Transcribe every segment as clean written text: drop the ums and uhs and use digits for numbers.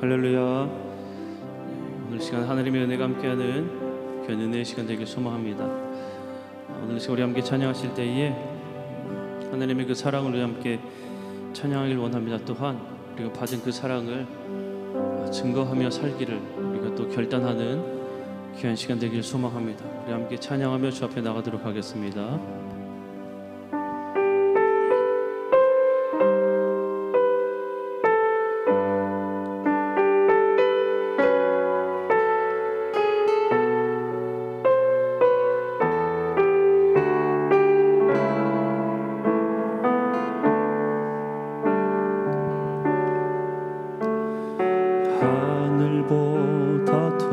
할렐루야. 오늘 시간 하나님의 은혜가 함께하는 귀한 은혜의 시간 되길 소망합니다. 오늘 시간 우리 함께 찬양하실 때에 하나님의 그 사랑을 우리 함께 찬양하길 원합니다. 또한 우리가 받은 그 사랑을 증거하며 살기를 우리가 또 결단하는 귀한 시간 되길 소망합니다. 우리 함께 찬양하며 주 앞에 나가도록 하겠습니다. 하늘보다 더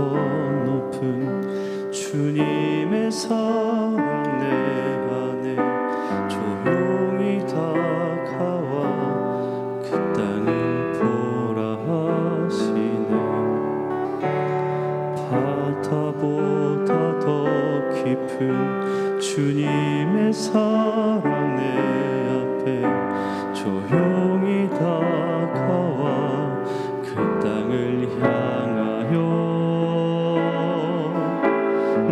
높은 주님의 사랑 내 안에 조용히 다가와 그 땅을 보라 하시네. 바다보다 더 깊은 주님의 사랑 내 앞에 조용히 다가와 그 땅을 향하여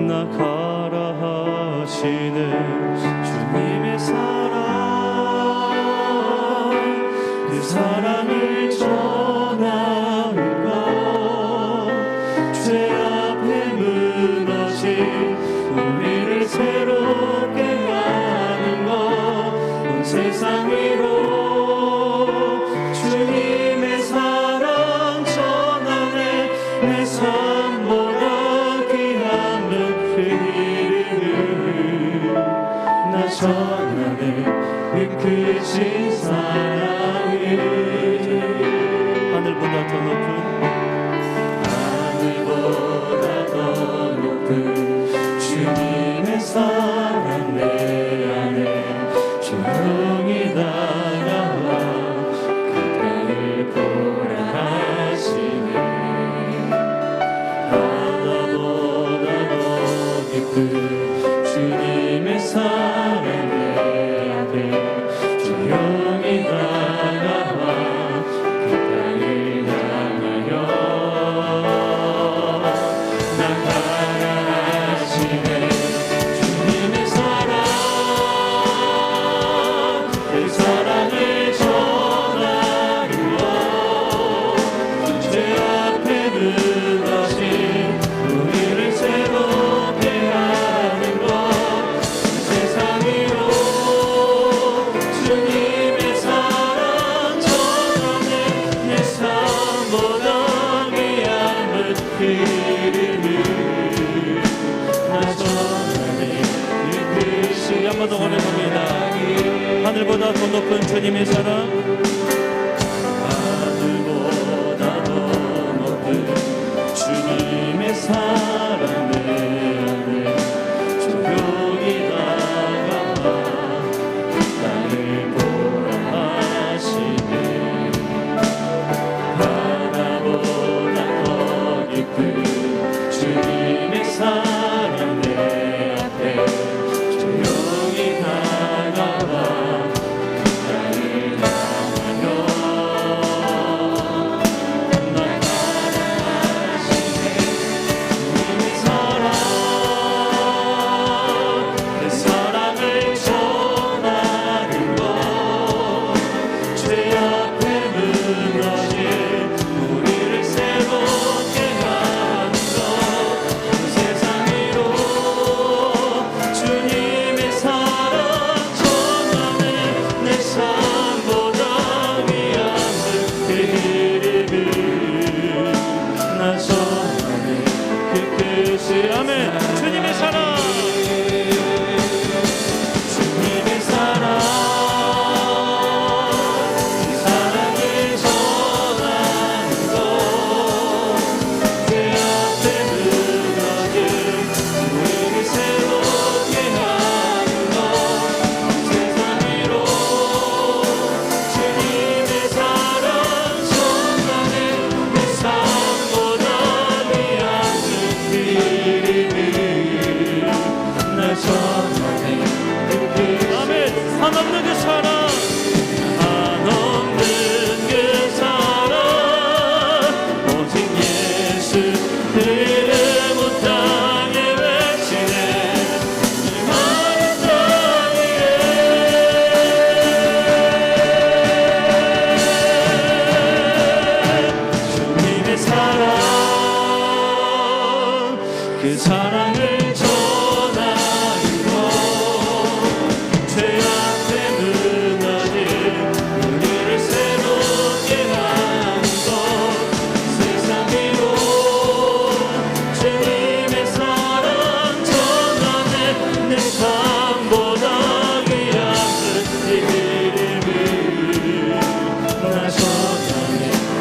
나가라 하시네. 주님의 사랑, 그 사랑을 전하는 것, 죄 앞에 무너진 우리를 새롭게 하는 것, 온 세상 위로 주님의 사랑 전하네. 내 삶보다 귀한 그 이름을 나 전하네. 그 크신 사랑을 하늘보다 더 높은 주님의 사랑 내 안에 조용히 다가와 그 땅을 보라 하시네. 바다보다 더 깊은 주님의 사랑 내 앞에 조용히 다가와 그 땅을 향하여 나가라 하시네. 주님의 사랑, 그 사랑을 전하는 것, 죄 앞에 무너진 우리를 새롭게 하는 것, 세상 위로 주님의 사랑 전하네. 내 삶보다 귀한 그 이름을 나 전하네. 이 크신 한 번 더 올려봅니다. 하늘보다 더 높은 주님의 사랑, 하늘보다 더 높은 주님의 사랑 내 안에 조용히 다가와 그 땅을 보라 하시네. 바다보다 더 깊은 주님의 사랑 내 앞에 조용히 다가와 그 땅을 향하여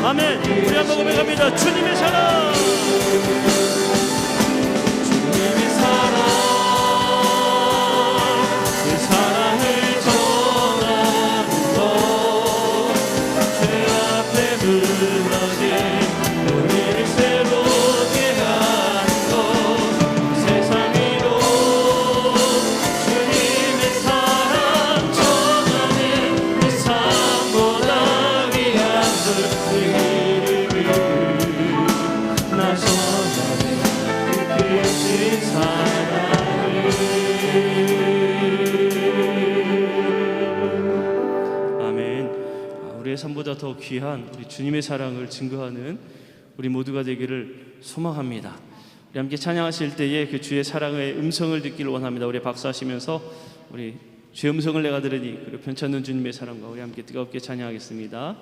아멘. 우리 한번 고백합니다. 주님의 사랑. 주님의 사랑, 그 사랑을 전하는 것, 죄 앞에 무너진 우리를 새롭게 하는 것, 세상 위로 주님의 사랑 전하는 그 삶보다 귀한 그 이름을 나 전하네. 크신 사랑을. 아멘. 우리의 삶보다 더 귀한 우리 주님의 사랑을 증거하는 우리 모두가 되기를 소망합니다. 우리 함께 찬양하실 때에 그 주의 사랑의 음성을 듣기를 원합니다. 우리 박수하시면서 우리 주의 음성을 내가 들으니 그리고 편찮는 주님의 사랑과 우리 함께 뜨겁게 찬양하겠습니다.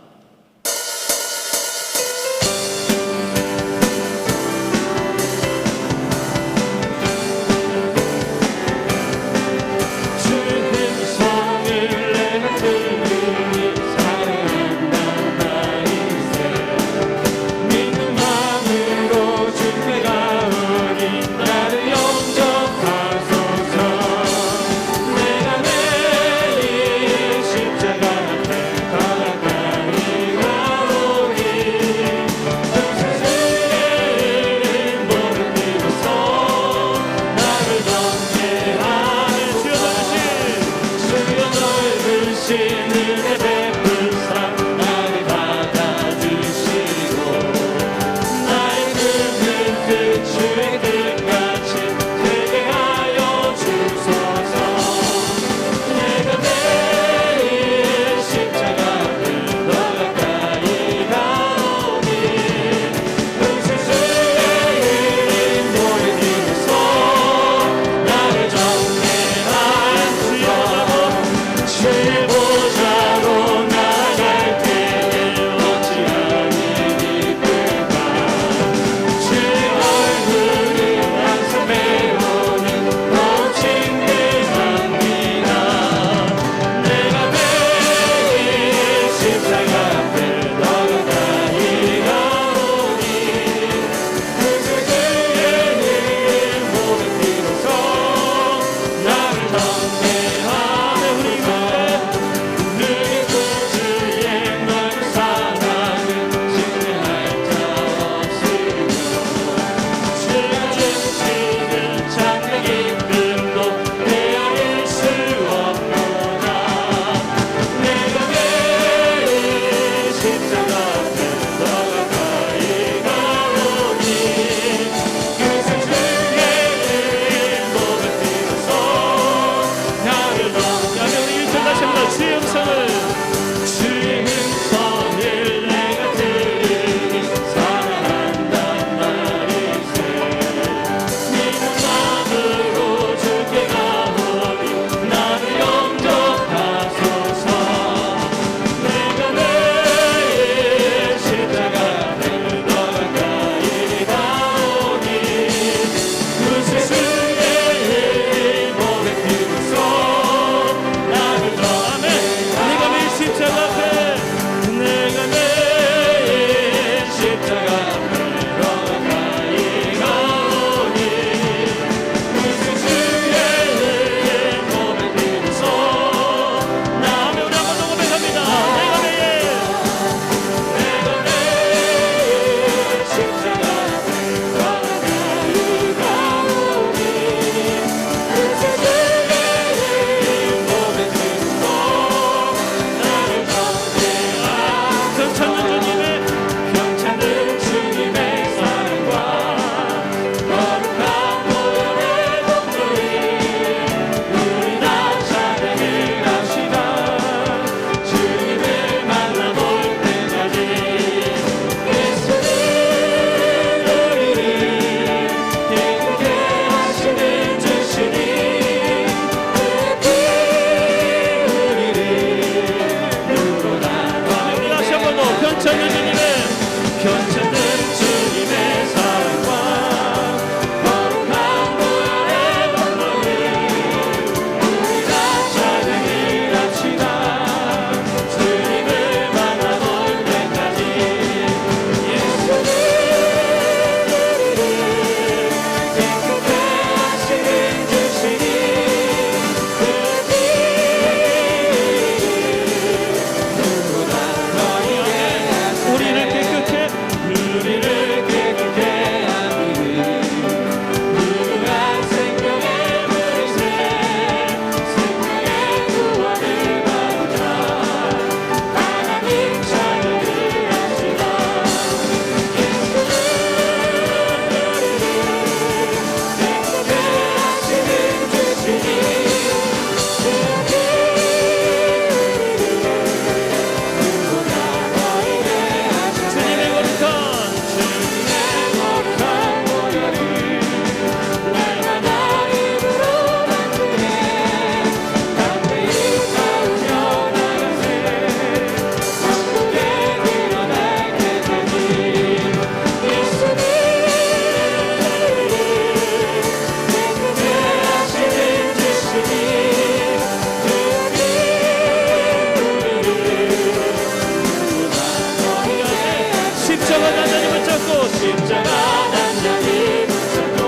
십자가 단단히 붙잡고 십자가 단단히 붙잡고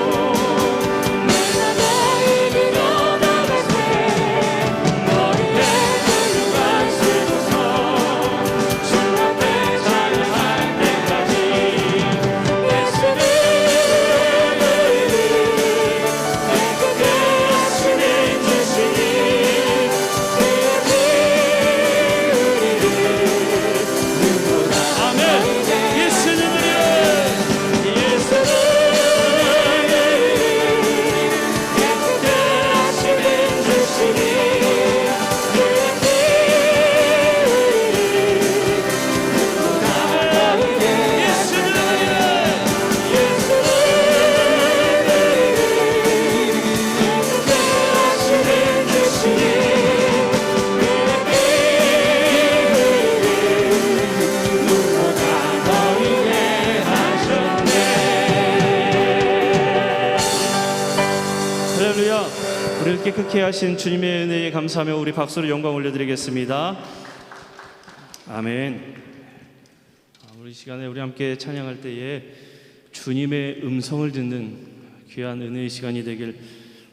내가 너희 들어나가세 너희의 불가시고서 주 앞에 찬양할 때까지 예수는 내게 하시는 주시니 아멘. 예수는 우리를 할렐루야. 우리를 깨끗게 하신 주님의 은혜에 감사하며 우리 박수로 영광 올려드리겠습니다. 아멘. 우리 시간에 우리 함께 찬양할 때에 주님의 음성을 듣는 귀한 은혜의 시간이 되길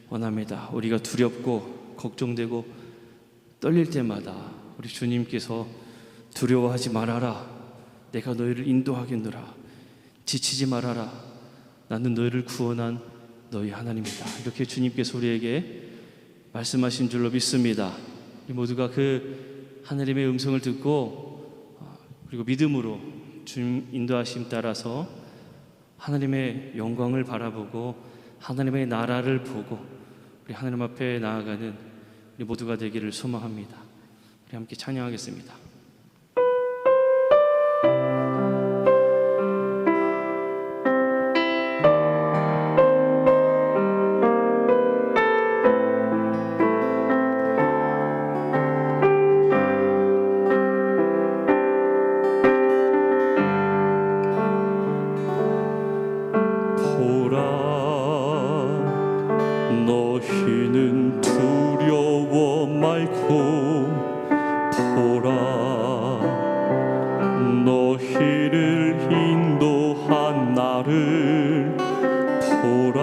원합니다. 우리가 두렵고 걱정되고 떨릴 때마다 우리 주님께서 두려워하지 말아라. 내가 너희를 인도하겠노라. 지치지 말아라. 나는 너희를 구원한 너희 하나님이다. 이렇게 주님께서 우리에게 말씀하신 줄로 믿습니다. 우리 모두가 그 하나님의 음성을 듣고 그리고 믿음으로 주님 인도하심 따라서 하나님의 영광을 바라보고 하나님의 나라를 보고 우리 하나님 앞에 나아가는 우리 모두가 되기를 소망합니다. 우리 함께 찬양하겠습니다. 너희는 두려워 말고 보라 너희를 인도한 나를 보라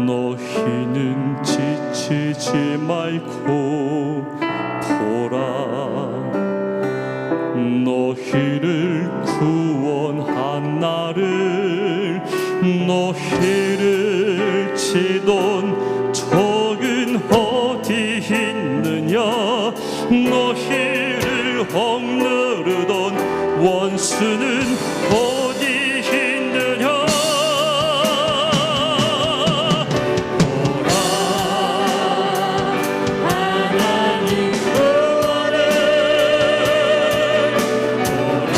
너희는 지치지 말고 보라 너희를 구원한 나를 너희를 치던 적은 어디 있느냐 너희를 억누르던 원수는 어디 있느냐 보라 하나님 구원을 보라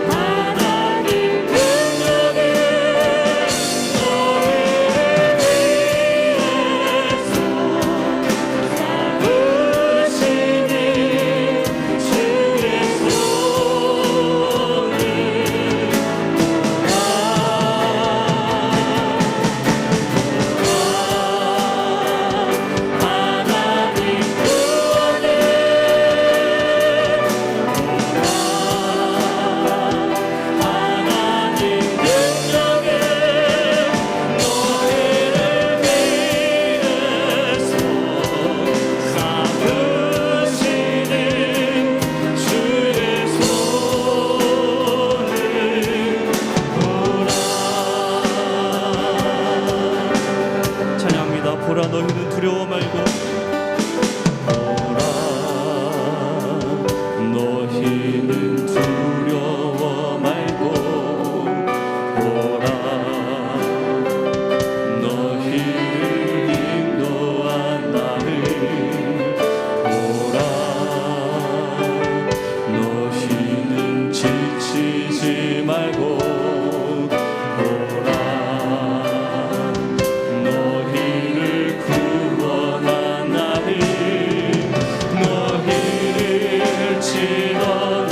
하나님 능력을 보라 너희는 두려워 말고 보라 너희는 두려워 말고 보라 너희를 인도한 나를 보라 너희는 지치지 말고 보라 너희를 치던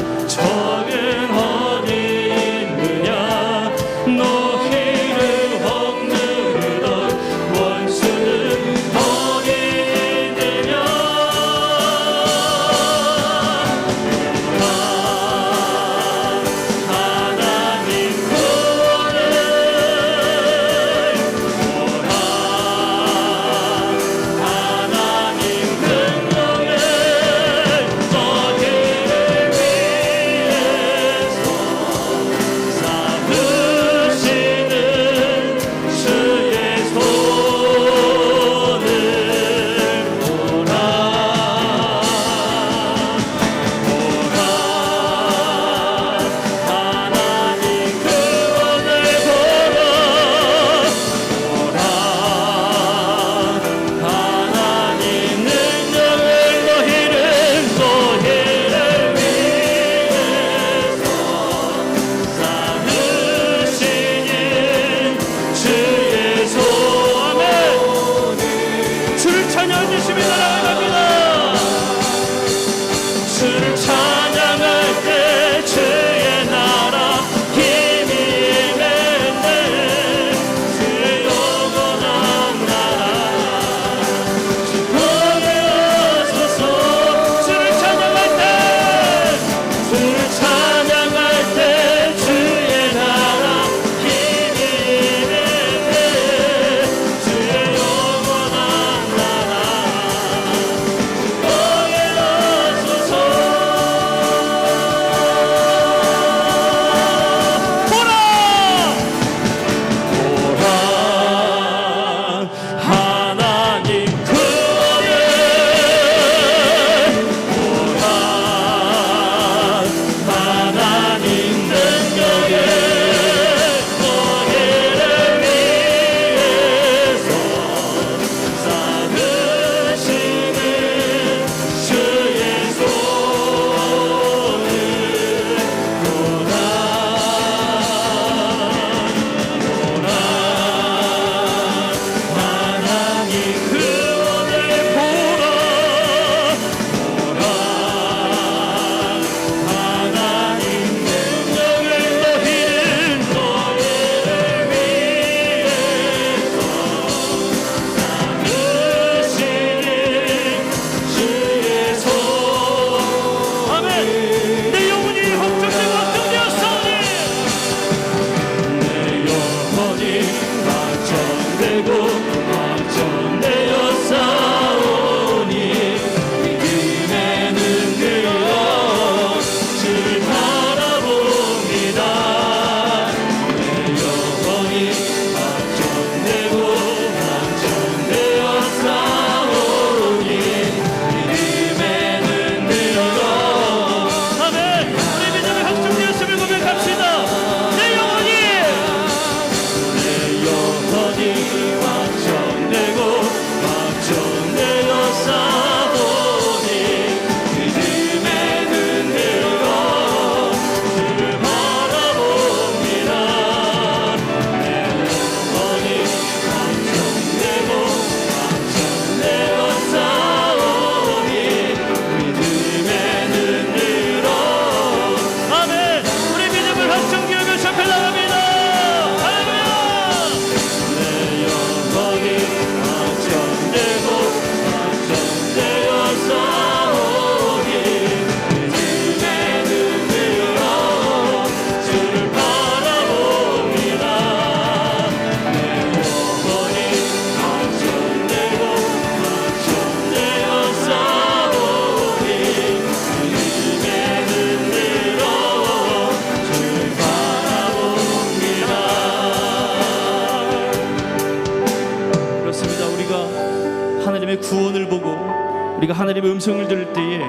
하나님의 음성을 들을 때에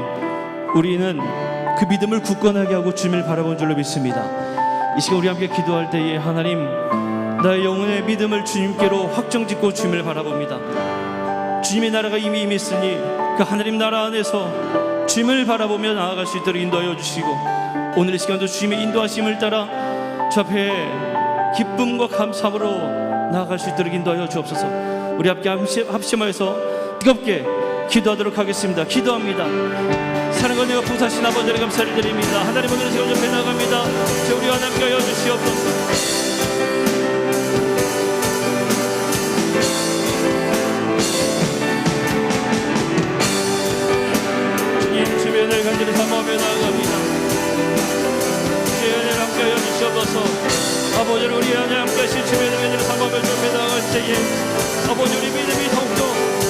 우리는 그 믿음을 굳건하게 하고 주님을 바라본 줄로 믿습니다. 이 시간 우리 함께 기도할 때에 하나님, 나의 영혼의 믿음을 주님께로 확정짓고 주님을 바라봅니다. 주님의 나라가 이미 임했으니 그 하나님 나라 안에서 주님을 바라보며 나아갈 수 있도록 인도하여 주시고, 오늘 이 시간도 주님의 인도하심을 따라 주 앞에 기쁨과 감사함으로 나아갈 수 있도록 인도하여 주옵소서. 우리 함께 합심하여서 뜨겁게 기도하도록 하겠습니다. 기도합니다. 사랑과 내가 부사신 아버지를 감사를 드립니다. 하나님, 오늘 제가 좀 배나갑니다. 제 우리와 함께하여 주시옵소서. 주변을 간절히 사모하며 나아갑니다. 주의 은혜를 함께하여 주시옵소서. 아버지를 우리 안에 함께하신 주의 은혜를 사모하며 좀 나아갈 때에 아버지, 우리 믿음이 더욱더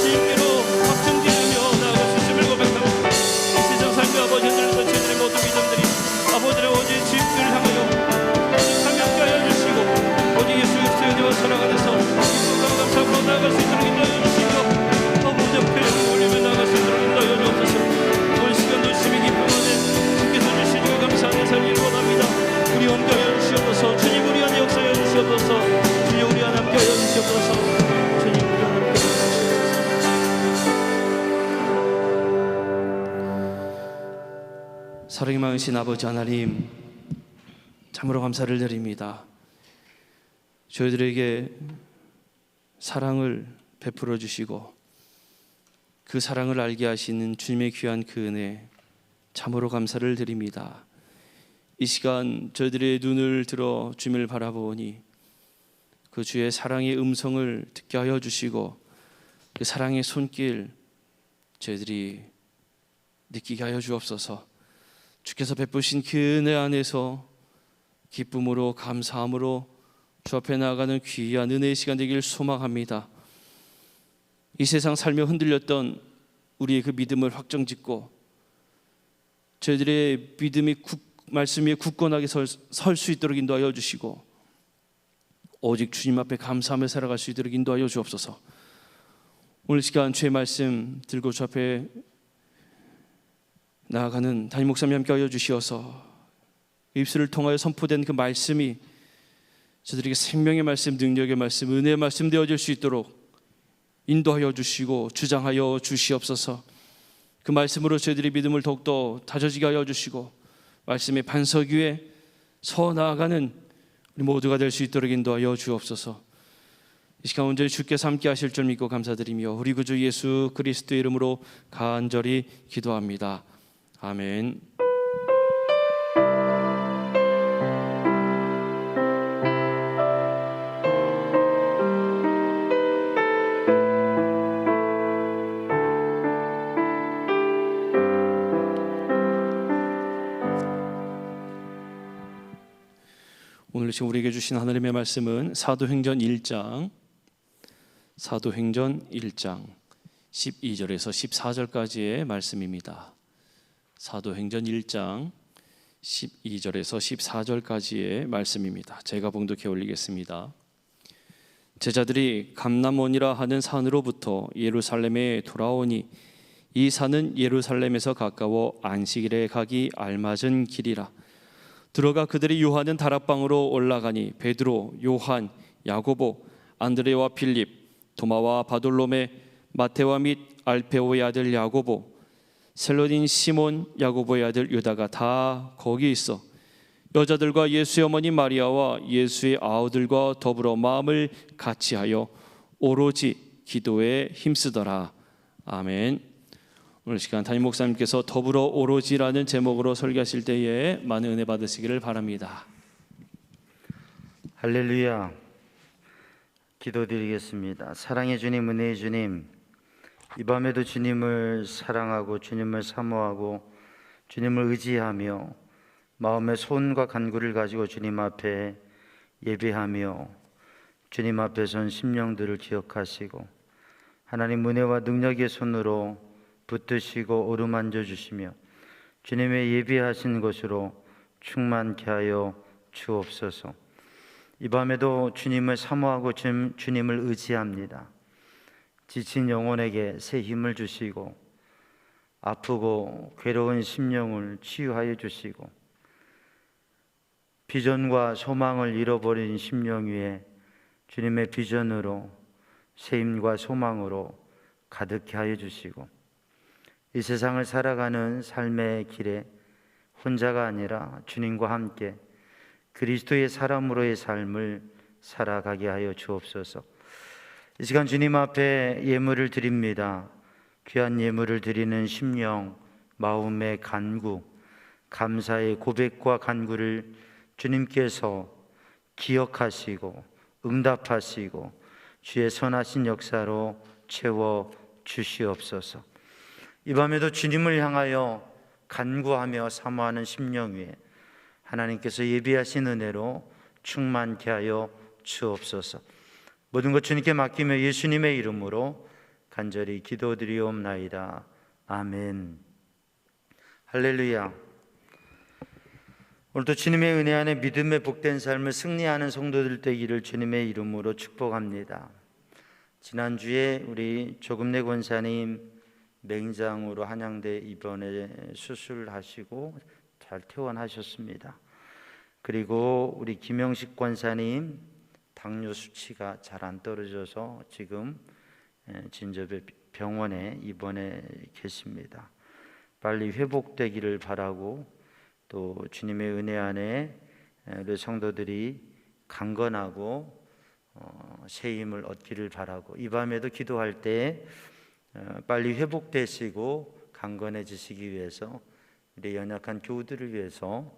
주님께로 확증되며 나아갈 수 있음을 고백합니다. 이 세상 삶의 아버지 흔들렸던 저희들의 모든 믿음들이 아버지를 오직 주님을 향하여 함께하여 주시고, 오직 예수 그리스도의 은혜와 사랑 안에서 기쁨과 감사함으로 나아갈 수 있도록 인도하여 주시고, 아버지 앞에 올리며 나아갈 수 있도록 인도하여 주옵소서. 주님의 기쁨 안에 주께서 주시고 감사하는 삶을 원합니다. 우리 함께하여 주시옵소서. 주님, 우리 안에 역사하여 주시옵소서. 주님, 우리 안에 함께하여 주시옵소서. 주님, 우리 안에 함께하여 주시옵소서. 사랑이 많으신 아버지 하나님, 참으로 감사를 드립니다. 저희들에게 사랑을 베풀어 주시고 그 사랑을 알게 하시는 주님의 귀한 그 은혜, 참으로 감사를 드립니다. 이 시간 저희들의 눈을 들어 주님을 바라보니 그 주의 사랑의 음성을 듣게 하여 주시고 그 사랑의 손길 저희들이 느끼게 하여 주옵소서. 주께서 베푸신 그 은혜 안에서 기쁨으로 감사함으로 주 앞에 나아가는 귀한 은혜의 시간 되길 소망합니다. 이 세상 살며 흔들렸던 우리의 그 믿음을 확정짓고 저희들의 믿음이 말씀 위에 굳건하게 설 수 있도록 인도하여 주시고, 오직 주님 앞에 감사하며 살아갈 수 있도록 인도하여 주옵소서. 오늘 시간 주의 말씀 들고 주 앞에 나아가는 담임 목사님 함께 하여 주시어서 입술을 통하여 선포된 그 말씀이 저들에게 생명의 말씀, 능력의 말씀, 은혜의 말씀 되어질 수 있도록 인도하여 주시고 주장하여 주시옵소서. 그 말씀으로 저희들의 믿음을 더욱더 다져지게 하여 주시고 말씀의 반석 위에 서 나아가는 우리 모두가 될 수 있도록 인도하여 주옵소서. 이 시간 온전히 주께서 함께 하실 줄 믿고 감사드리며 우리 구주 예수 그리스도의 이름으로 간절히 기도합니다. 아멘. 오늘 지금 우리에게 주신 하나님의 말씀은 사도행전 1장 12절에서 14절까지의 말씀입니다. 사도행전 1장 12절에서 14절까지의 말씀입니다. 제가 봉독해 올리겠습니다. 제자들이 감람원이라 하는 산으로부터 예루살렘에 돌아오니 이 산은 예루살렘에서 가까워 안식일에 가기 알맞은 길이라. 들어가 그들이 요하는 다락방으로 올라가니 베드로, 요한, 야고보, 안드레와 빌립, 도마와 바돌로메, 마테와 및 알페오의 아들 야고보, 셀로딘 시몬, 야고보의 아들 유다가 다 거기 있어 여자들과 예수의 어머니 마리아와 예수의 아우들과 더불어 마음을 같이하여 오로지 기도에 힘쓰더라. 아멘. 오늘 시간 담임 목사님께서 더불어 오로지라는 제목으로 설교하실 때에 많은 은혜 받으시기를 바랍니다. 할렐루야. 기도드리겠습니다. 사랑의 주님, 은혜의 주님, 이 밤에도 주님을 사랑하고 주님을 사모하고 주님을 의지하며 마음의 소원과 간구를 가지고 주님 앞에 예배하며 주님 앞에 선 심령들을 기억하시고 하나님 은혜와 능력의 손으로 붙드시고 어루만져 주시며 주님의 예비하신 것으로 충만케 하여 주옵소서. 이 밤에도 주님을 사모하고 주님을 의지합니다. 지친 영혼에게 새 힘을 주시고 아프고 괴로운 심령을 치유하여 주시고 비전과 소망을 잃어버린 심령 위에 주님의 비전으로 새 힘과 소망으로 가득히 하여 주시고 이 세상을 살아가는 삶의 길에 혼자가 아니라 주님과 함께 그리스도의 사람으로의 삶을 살아가게 하여 주옵소서. 이 시간 주님 앞에 예물을 드립니다. 귀한 예물을 드리는 심령, 마음의 간구, 감사의 고백과 간구를 주님께서 기억하시고 응답하시고 주의 선하신 역사로 채워 주시옵소서. 이 밤에도 주님을 향하여 간구하며 사모하는 심령 위에 하나님께서 예비하신 은혜로 충만케 하여 주옵소서. 모든 것 주님께 맡기며 예수님의 이름으로 간절히 기도드리옵나이다. 아멘. 할렐루야. 오늘도 주님의 은혜 안에 믿음의 복된 삶을 승리하는 성도들 되기를 주님의 이름으로 축복합니다. 지난주에 우리 조금래 권사님 맹장으로 한양대 입원해 수술하시고 잘 퇴원하셨습니다. 그리고 우리 김영식 권사님 당뇨 수치가 잘 안 떨어져서 지금 진접의 병원에 입원해 계십니다. 빨리 회복되기를 바라고 또 주님의 은혜 안에 우리 성도들이 강건하고 새 힘을 얻기를 바라고 이 밤에도 기도할 때 빨리 회복되시고 강건해지시기 위해서 우리 연약한 교우들을 위해서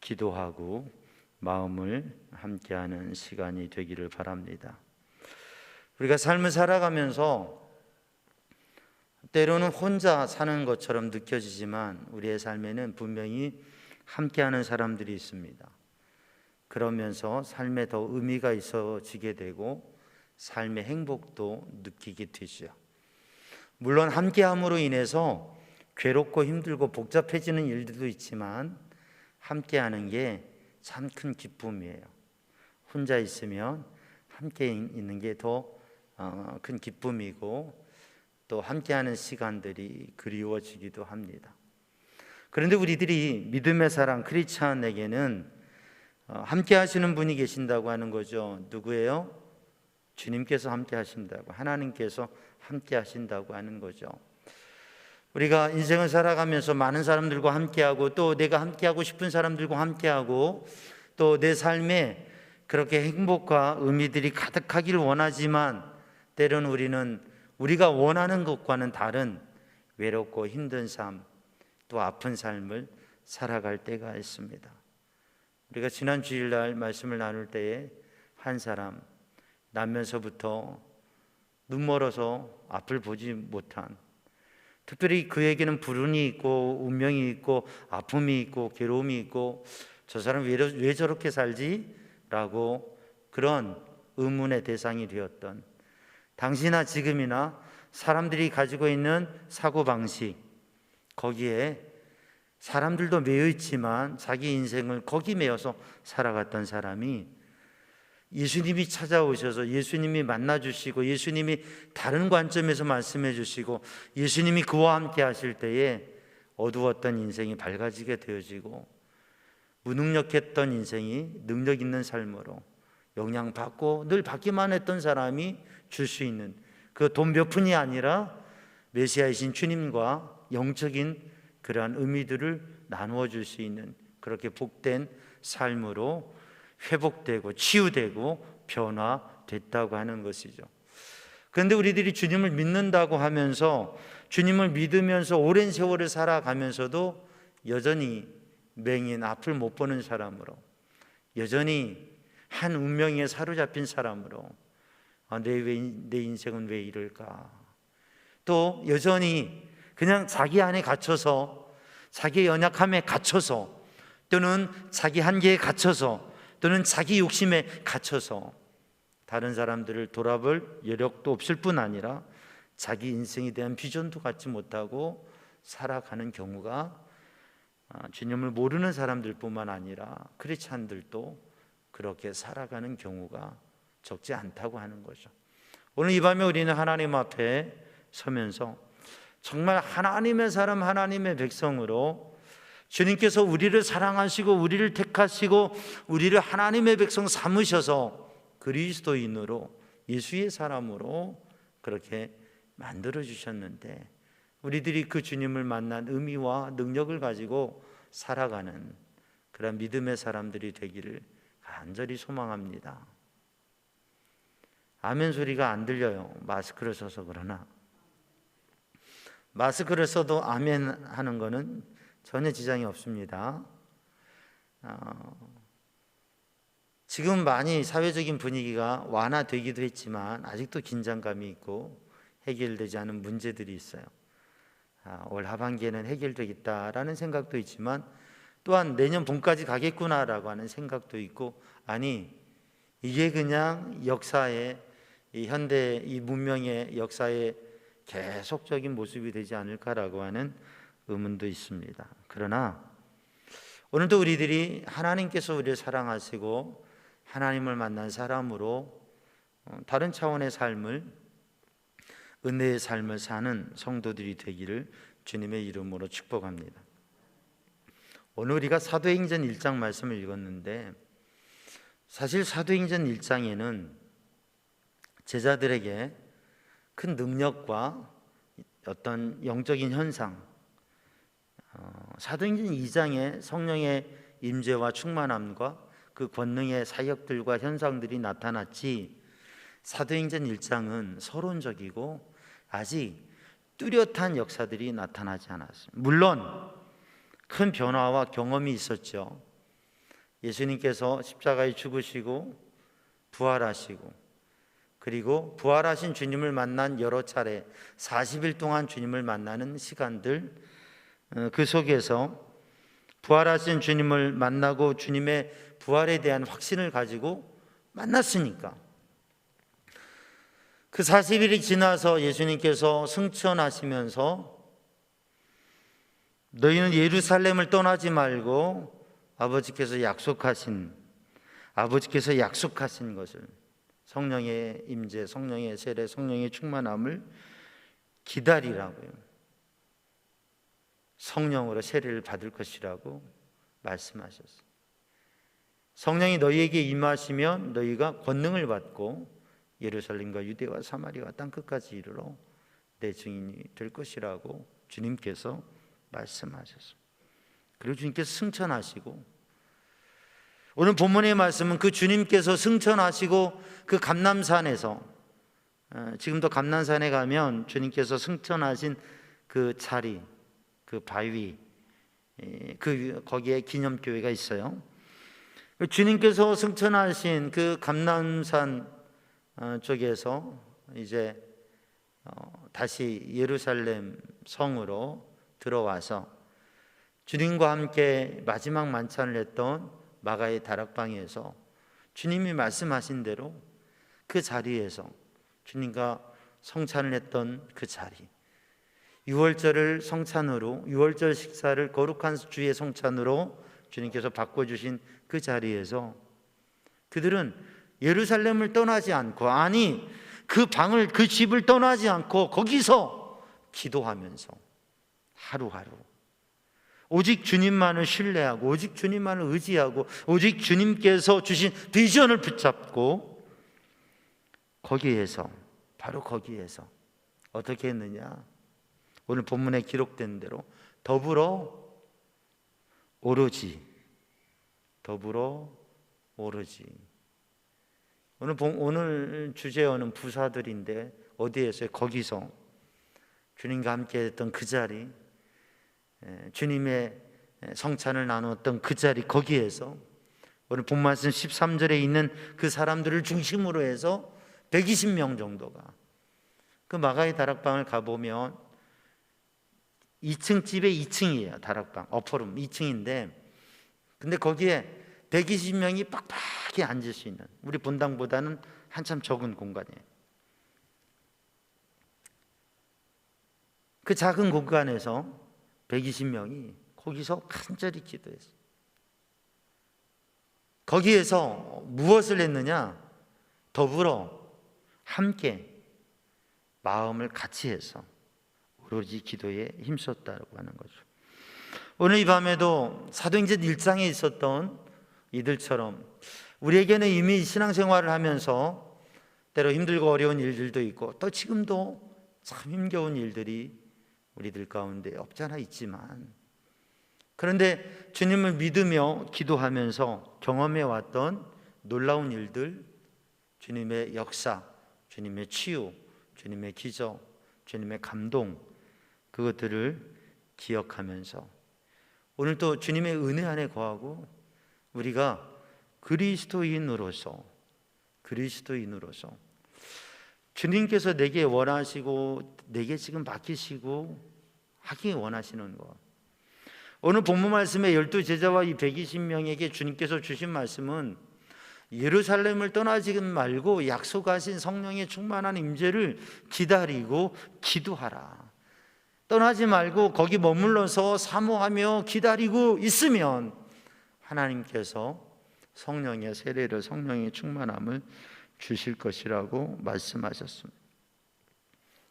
기도하고 마음을 함께하는 시간이 되기를 바랍니다. 우리가 삶을 살아가면서 때로는 혼자 사는 것처럼 느껴지지만 우리의 삶에는 분명히 함께하는 사람들이 있습니다. 그러면서 삶에 더 의미가 있어지게 되고 삶의 행복도 느끼게 되죠. 물론 함께함으로 인해서 괴롭고 힘들고 복잡해지는 일들도 있지만 함께하는 게 참 큰 기쁨이에요. 혼자 있으면 함께 있는 게 더 큰 기쁨이고 또 함께하는 시간들이 그리워지기도 합니다. 그런데 우리들이 믿음의 사람 크리스찬에게는 함께 하시는 분이 계신다고 하는 거죠. 누구예요? 주님께서 함께 하신다고, 하나님께서 함께 하신다고 하는 거죠. 우리가 인생을 살아가면서 많은 사람들과 함께하고 또 내가 함께하고 싶은 사람들과 함께하고 또 내 삶에 그렇게 행복과 의미들이 가득하기를 원하지만 때로는 우리는 우리가 원하는 것과는 다른 외롭고 힘든 삶, 또 아픈 삶을 살아갈 때가 있습니다. 우리가 지난 주일날 말씀을 나눌 때에 한 사람 나면서부터 눈 멀어서 앞을 보지 못한, 특별히 그에게는 불운이 있고 운명이 있고 아픔이 있고 괴로움이 있고 저 사람 왜 저렇게 살지? 라고 그런 의문의 대상이 되었던, 당시나 지금이나 사람들이 가지고 있는 사고방식, 거기에 사람들도 매여 있지만 자기 인생을 거기 매여서 살아갔던 사람이 예수님이 찾아오셔서 예수님이 만나주시고 예수님이 다른 관점에서 말씀해 주시고 예수님이 그와 함께 하실 때에 어두웠던 인생이 밝아지게 되어지고 무능력했던 인생이 능력 있는 삶으로 영향받고 늘 받기만 했던 사람이 줄 수 있는 그 돈 몇 푼이 아니라 메시아이신 주님과 영적인 그러한 의미들을 나누어 줄 수 있는 그렇게 복된 삶으로 회복되고 치유되고 변화됐다고 하는 것이죠. 그런데 우리들이 주님을 믿는다고 하면서 주님을 믿으면서 오랜 세월을 살아가면서도 여전히 맹인, 앞을 못 보는 사람으로, 여전히 한 운명에 사로잡힌 사람으로 내 인생은 왜 이럴까? 또 여전히 그냥 자기 안에 갇혀서, 자기의 연약함에 갇혀서, 또는 자기 한계에 갇혀서, 또는 자기 욕심에 갇혀서 다른 사람들을 돌아볼 여력도 없을 뿐 아니라 자기 인생에 대한 비전도 갖지 못하고 살아가는 경우가 주님을 모르는 사람들 뿐만 아니라 크리스찬들도 그렇게 살아가는 경우가 적지 않다고 하는 거죠. 오늘 이 밤에 우리는 하나님 앞에 서면서 정말 하나님의 사람, 하나님의 백성으로 주님께서 우리를 사랑하시고 우리를 택하시고 우리를 하나님의 백성 삼으셔서 그리스도인으로 예수의 사람으로 그렇게 만들어 주셨는데 우리들이 그 주님을 만난 의미와 능력을 가지고 살아가는 그런 믿음의 사람들이 되기를 간절히 소망합니다. 아멘 소리가 안 들려요. 마스크를 써서 그러나. 마스크를 써도 아멘 하는 거는 전혀 지장이 없습니다. 지금 많이 사회적인 분위기가 완화되기도 했지만 아직도 긴장감이 있고 해결되지 않은 문제들이 있어요. 올 하반기에는 해결되겠다라는 생각도 있지만 또한 내년 봄까지 가겠구나라고 하는 생각도 있고, 아니 이게 그냥 역사의 이 현대 이 문명의 역사의 계속적인 모습이 되지 않을까라고 하는 의문도 있습니다. 그러나 오늘도 우리들이 하나님께서 우리를 사랑하시고 하나님을 만난 사람으로 다른 차원의 삶을, 은혜의 삶을 사는 성도들이 되기를 주님의 이름으로 축복합니다. 오늘 우리가 사도행전 1장 말씀을 읽었는데 사실 사도행전 1장에는 제자들에게 큰 능력과 어떤 영적인 현상, 사도행전 2장에 성령의 임재와 충만함과 그 권능의 사역들과 현상들이 나타났지, 사도행전 1장은 서론적이고 아직 뚜렷한 역사들이 나타나지 않았습니다. 물론 큰 변화와 경험이 있었죠. 예수님께서 십자가에 죽으시고 부활하시고, 그리고 부활하신 주님을 만난 여러 차례 40일 동안 주님을 만나는 시간들, 그 속에서 부활하신 주님을 만나고 주님의 부활에 대한 확신을 가지고 만났으니까 그 40일이 지나서 예수님께서 승천하시면서 너희는 예루살렘을 떠나지 말고 아버지께서 약속하신 것을, 성령의 임재, 성령의 세례, 성령의 충만함을 기다리라고요. 성령으로 세례를 받을 것이라고 말씀하셨어요. 성령이 너희에게 임하시면 너희가 권능을 받고 예루살렘과 유대와 사마리아와 땅 끝까지 이르러 내 증인이 될 것이라고 주님께서 말씀하셨습니다. 그리고 주님께서 승천하시고, 오늘 본문의 말씀은 그 주님께서 승천하시고 그 감람산에서, 지금도 감람산에 가면 주님께서 승천하신 그 자리, 그 바위, 거기에 기념교회가 있어요. 주님께서 승천하신 그 감람산 쪽에서 이제 다시 예루살렘 성으로 들어와서 주님과 함께 마지막 만찬을 했던 마가의 다락방에서 주님이 말씀하신 대로 그 자리에서 주님과 성찬을 했던 그 자리, 6월절을 성찬으로, 6월절 식사를 거룩한 주의 성찬으로 주님께서 바꿔주신 그 자리에서 그들은 예루살렘을 떠나지 않고, 아니 그 방을, 그 집을 떠나지 않고 거기서 기도하면서 하루하루 오직 주님만을 신뢰하고 오직 주님만을 의지하고 오직 주님께서 주신 비전을 붙잡고 거기에서, 바로 거기에서 어떻게 했느냐, 오늘 본문에 기록된 대로 오로지 오늘 주제어는 부사들인데 어디에서요? 거기서 주님과 함께 했던 그 자리, 주님의 성찬을 나누었던 그 자리, 거기에서 오늘 본 말씀 13절에 있는 그 사람들을 중심으로 해서 120명 정도가 그 마가의 다락방을 가보면 2층 집에 2층이에요. 다락방, 어퍼룸 2층인데, 근데 거기에 120명이 빡빡이 앉을 수 있는, 우리 본당보다는 한참 적은 공간이에요. 그 작은 공간에서 120명이 거기서 간절히 기도했어요. 거기에서 무엇을 했느냐? 더불어 함께 마음을 같이 해서 오로지 기도에 힘썼다고 하는 거죠. 오늘 이 밤에도 사도행전 1장에 있었던 이들처럼 우리에게는 이미 신앙생활을 하면서 때로 힘들고 어려운 일들도 있고 또 지금도 참 힘겨운 일들이 우리들 가운데 없잖아 있지만, 그런데 주님을 믿으며 기도하면서 경험해 왔던 놀라운 일들, 주님의 역사, 주님의 치유, 주님의 기적, 주님의 감동, 그것들을 기억하면서 오늘 또 주님의 은혜 안에 거하고 우리가 그리스도인으로서 주님께서 내게 원하시고 내게 지금 맡기시고 하기 원하시는 것, 오늘 본문 말씀에 12제자와 이 120명에게 주님께서 주신 말씀은 예루살렘을 떠나지 말고 약속하신 성령의 충만한 임재를 기다리고 기도하라. 떠나지 말고 거기 머물러서 사모하며 기다리고 있으면 하나님께서 성령의 세례를, 성령의 충만함을 주실 것이라고 말씀하셨습니다.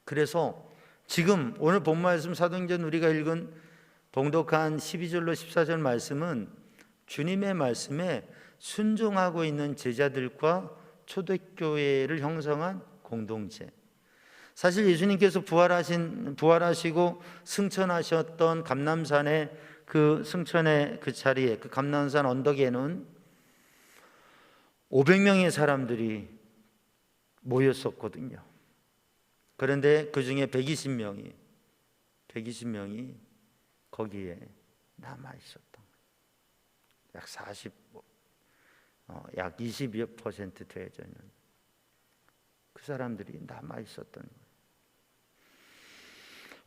그래서 지금 오늘 본 말씀 사도행전 우리가 읽은 봉독한 12절로 14절 말씀은 주님의 말씀에 순종하고 있는 제자들과 초대교회를 형성한 공동체. 사실 예수님께서 부활하시고 승천하셨던 감람산의 그 승천의 그 자리에, 그 감람산 언덕에는 500명의 사람들이 모였었거든요. 그런데 그 중에 120명이 거기에 남아 있었던 거예요. 약 20% 되어져는 그 사람들이 남아 있었던 거예요.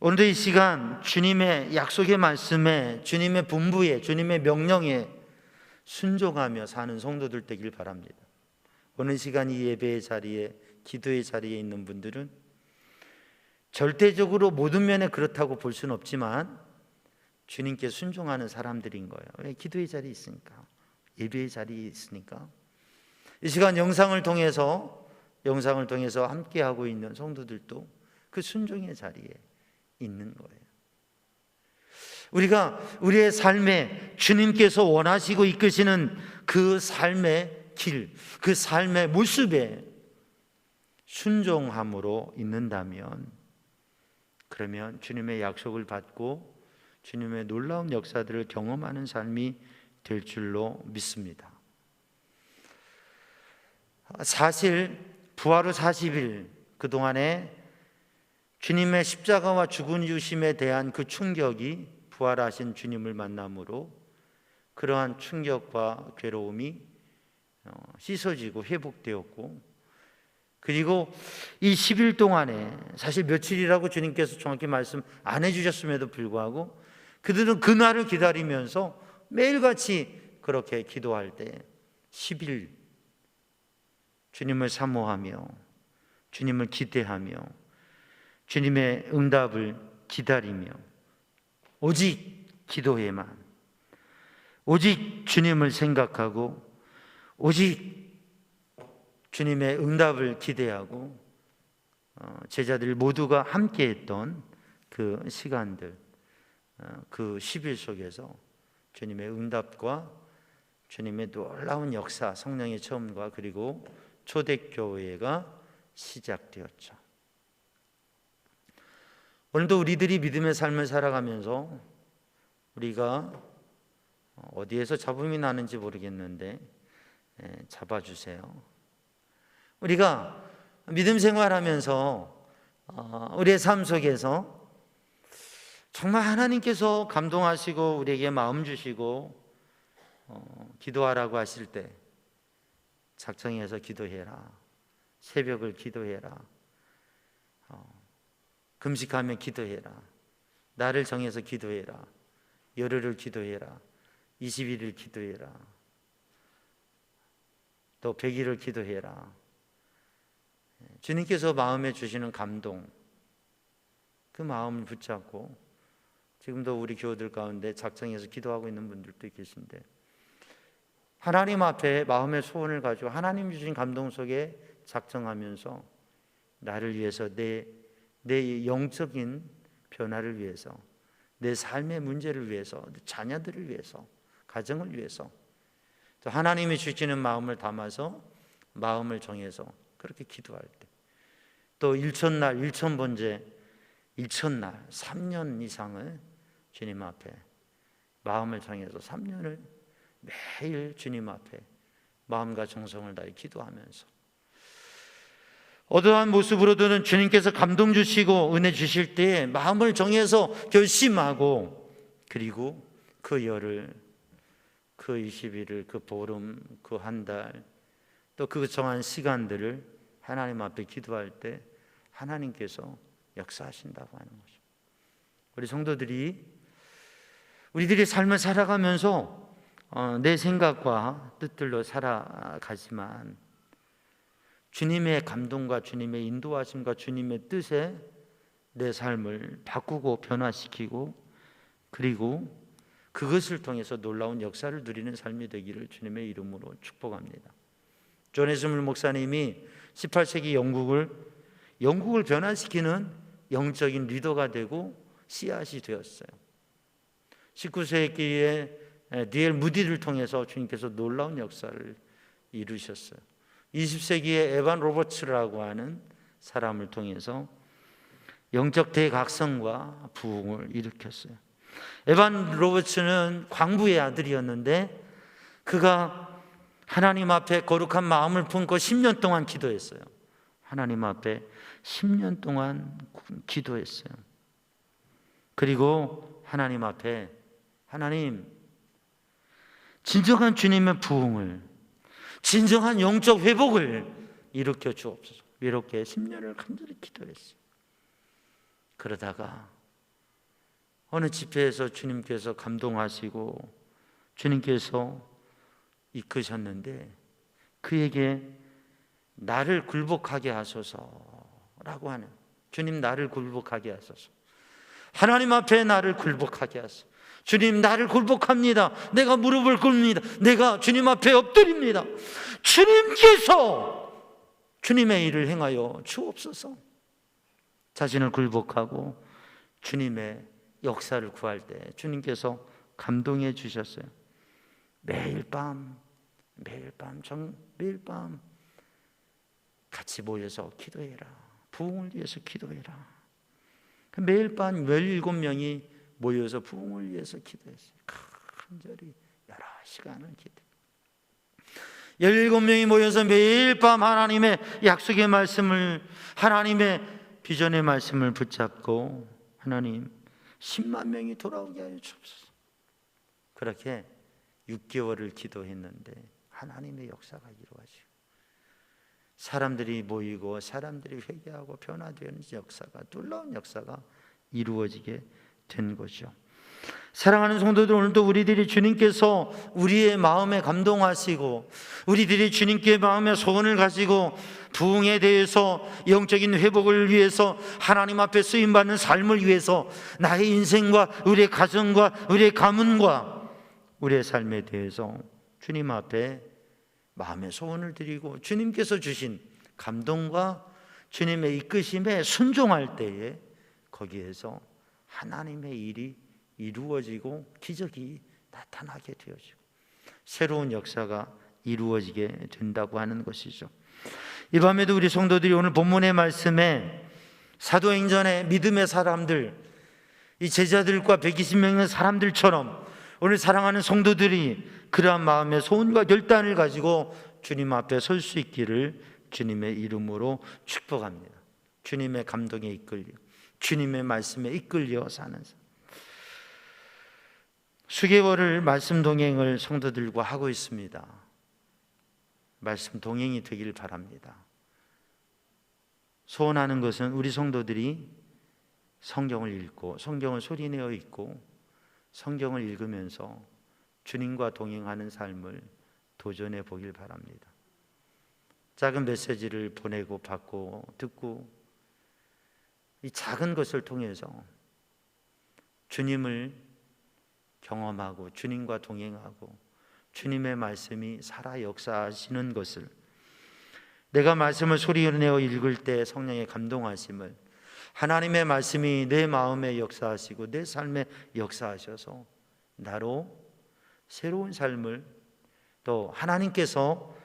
오늘도 이 시간 주님의 약속의 말씀에, 주님의 분부에, 주님의 명령에 순종하며 사는 성도들 되길 바랍니다. 오늘 시간 이 예배의 자리에, 기도의 자리에 있는 분들은 절대적으로 모든 면에 그렇다고 볼 수는 없지만 주님께 순종하는 사람들인 거예요. 왜? 기도의 자리에 있으니까, 예배의 자리에 있으니까. 이 시간 영상을 통해서 함께하고 있는 성도들도 그 순종의 자리에 있는 거예요. 우리가 우리의 삶에 주님께서 원하시고 이끄시는 그 삶의 길, 그 삶의 모습에 순종함으로 있는다면, 그러면 주님의 약속을 받고 주님의 놀라운 역사들을 경험하는 삶이 될 줄로 믿습니다. 사실 부활 후 40일 그동안에 주님의 십자가와 죽은 이유심에 대한 그 충격이 부활하신 주님을 만남으로 그러한 충격과 괴로움이 씻어지고 회복되었고, 그리고 이 10일 동안에 사실 며칠이라고 주님께서 정확히 말씀 안 해주셨음에도 불구하고 그들은 그날을 기다리면서 매일같이 그렇게 기도할 때 10일 주님을 사모하며 주님을 기대하며 주님의 응답을 기다리며 오직 기도에만, 오직 주님을 생각하고 오직 주님의 응답을 기대하고 제자들 모두가 함께했던 그 시간들, 그 10일 속에서 주님의 응답과 주님의 놀라운 역사, 성령의 체험과 그리고 초대교회가 시작되었죠. 오늘도 우리들이 믿음의 삶을 살아가면서 우리가 어디에서 잡음이 나는지 모르겠는데 잡아주세요. 우리가 믿음 생활하면서 우리의 삶 속에서 정말 하나님께서 감동하시고 우리에게 마음 주시고 기도하라고 하실 때 작정해서 기도해라, 새벽을 기도해라, 금식하며 기도해라, 날을 정해서 기도해라, 열흘을 기도해라, 21일 기도해라, 또 100일을 기도해라. 주님께서 마음에 주시는 감동, 그 마음을 붙잡고 지금도 우리 교우들 가운데 작정해서 기도하고 있는 분들도 계신데, 하나님 앞에 마음의 소원을 가지고 하나님 주신 감동 속에 작정하면서 나를 위해서 내 영적인 변화를 위해서, 내 삶의 문제를 위해서, 자녀들을 위해서, 가정을 위해서, 또 하나님이 주시는 마음을 담아서 마음을 정해서 그렇게 기도할 때, 또 1천날, 1천번째, 1천날 3년 이상을 주님 앞에 마음을 정해서 3년을 매일 주님 앞에 마음과 정성을 다해 기도하면서 어떠한 모습으로든 주님께서 감동 주시고 은혜 주실 때에 마음을 정해서 결심하고, 그리고 그 열흘, 그 20일을, 그 보름, 그 한 달, 또 그 정한 시간들을 하나님 앞에 기도할 때 하나님께서 역사하신다고 하는 거죠. 우리 우리들이 삶을 살아가면서 내 생각과 뜻들로 살아가지만 주님의 감동과 주님의 인도하심과 주님의 뜻에 내 삶을 바꾸고 변화시키고, 그리고 그것을 통해서 놀라운 역사를 누리는 삶이 되기를 주님의 이름으로 축복합니다. 존 해스물 목사님이 18세기 영국을 변화시키는 영적인 리더가 되고 씨앗이 되었어요. 19세기에 D.L. 무디를 통해서 주님께서 놀라운 역사를 이루셨어요. 20세기에 에반 로버츠라고 하는 사람을 통해서 영적 대각성과 부흥을 일으켰어요. 에반 로버츠는 광부의 아들이었는데 그가 하나님 앞에 거룩한 마음을 품고 10년 동안 기도했어요. 하나님 앞에 10년 동안 기도했어요. 그리고 하나님 앞에, 하나님, 진정한 주님의 부흥을, 진정한 영적 회복을 일으켜 주옵소서. 이렇게 10년을 간절히 기도했어요. 그러다가 어느 집회에서 주님께서 감동하시고 주님께서 이끄셨는데 그에게 나를 굴복하게 하소서라고 하는, 주님 나를 굴복하게 하소서, 하나님 앞에 나를 굴복하게 하소서, 주님 나를 굴복합니다, 내가 무릎을 꿇습니다, 내가 주님 앞에 엎드립니다, 주님께서 주님의 일을 행하여 주옵소서. 자신을 굴복하고 주님의 역사를 구할 때 주님께서 감동해 주셨어요. 매일 밤 같이 모여서 기도해라, 부흥을 위해서 기도해라. 매일 밤 17명이 모여서 부흥을 위해서 기도했어요. 간절히 여러 시간을 기도. 17명이 모여서 매일 밤 하나님의 약속의 말씀을, 하나님의 비전의 말씀을 붙잡고, 하나님 10만 명이 돌아오게 하여 주옵소서. 그렇게 6개월을 기도했는데 하나님의 역사가 이루어지고 사람들이 모이고 사람들이 회개하고 변화되는 역사가, 놀라운 역사가 이루어지게 된 거죠. 사랑하는 성도들, 오늘도 우리들이 주님께서 우리의 마음에 감동하시고 우리들이 주님께 마음의 소원을 가지고 부흥에 대해서, 영적인 회복을 위해서, 하나님 앞에 쓰임받는 삶을 위해서 나의 인생과 우리의 가정과 우리의 가문과 우리의 삶에 대해서 주님 앞에 마음의 소원을 드리고 주님께서 주신 감동과 주님의 이끄심에 순종할 때에 거기에서 하나님의 일이 이루어지고 기적이 나타나게 되어지고 새로운 역사가 이루어지게 된다고 하는 것이죠. 이 밤에도 우리 성도들이 오늘 본문의 말씀에 사도행전의 믿음의 사람들, 이 제자들과 120명의 사람들처럼 오늘 사랑하는 성도들이 그러한 마음의 소원과 결단을 가지고 주님 앞에 설 수 있기를 주님의 이름으로 축복합니다. 주님의 감동에 이끌려, 주님의 말씀에 이끌려 사는 수개월을 말씀 동행을 성도들과 하고 있습니다. 말씀 동행이 되길 바랍니다. 소원하는 것은 우리 성도들이 성경을 읽고 성경을 소리내어 읽고 성경을 읽으면서 주님과 동행하는 삶을 도전해 보길 바랍니다. 작은 메시지를 보내고 받고 듣고 이 작은 것을 통해서 주님을 경험하고 주님과 동행하고 주님의 말씀이 살아 역사하시는 것을, 내가 말씀을 소리내어 읽을 때 성령의 감동하심을, 하나님의 말씀이 내 마음에 역사하시고 내 삶에 역사하셔서 나로 새로운 삶을, 또 하나님께서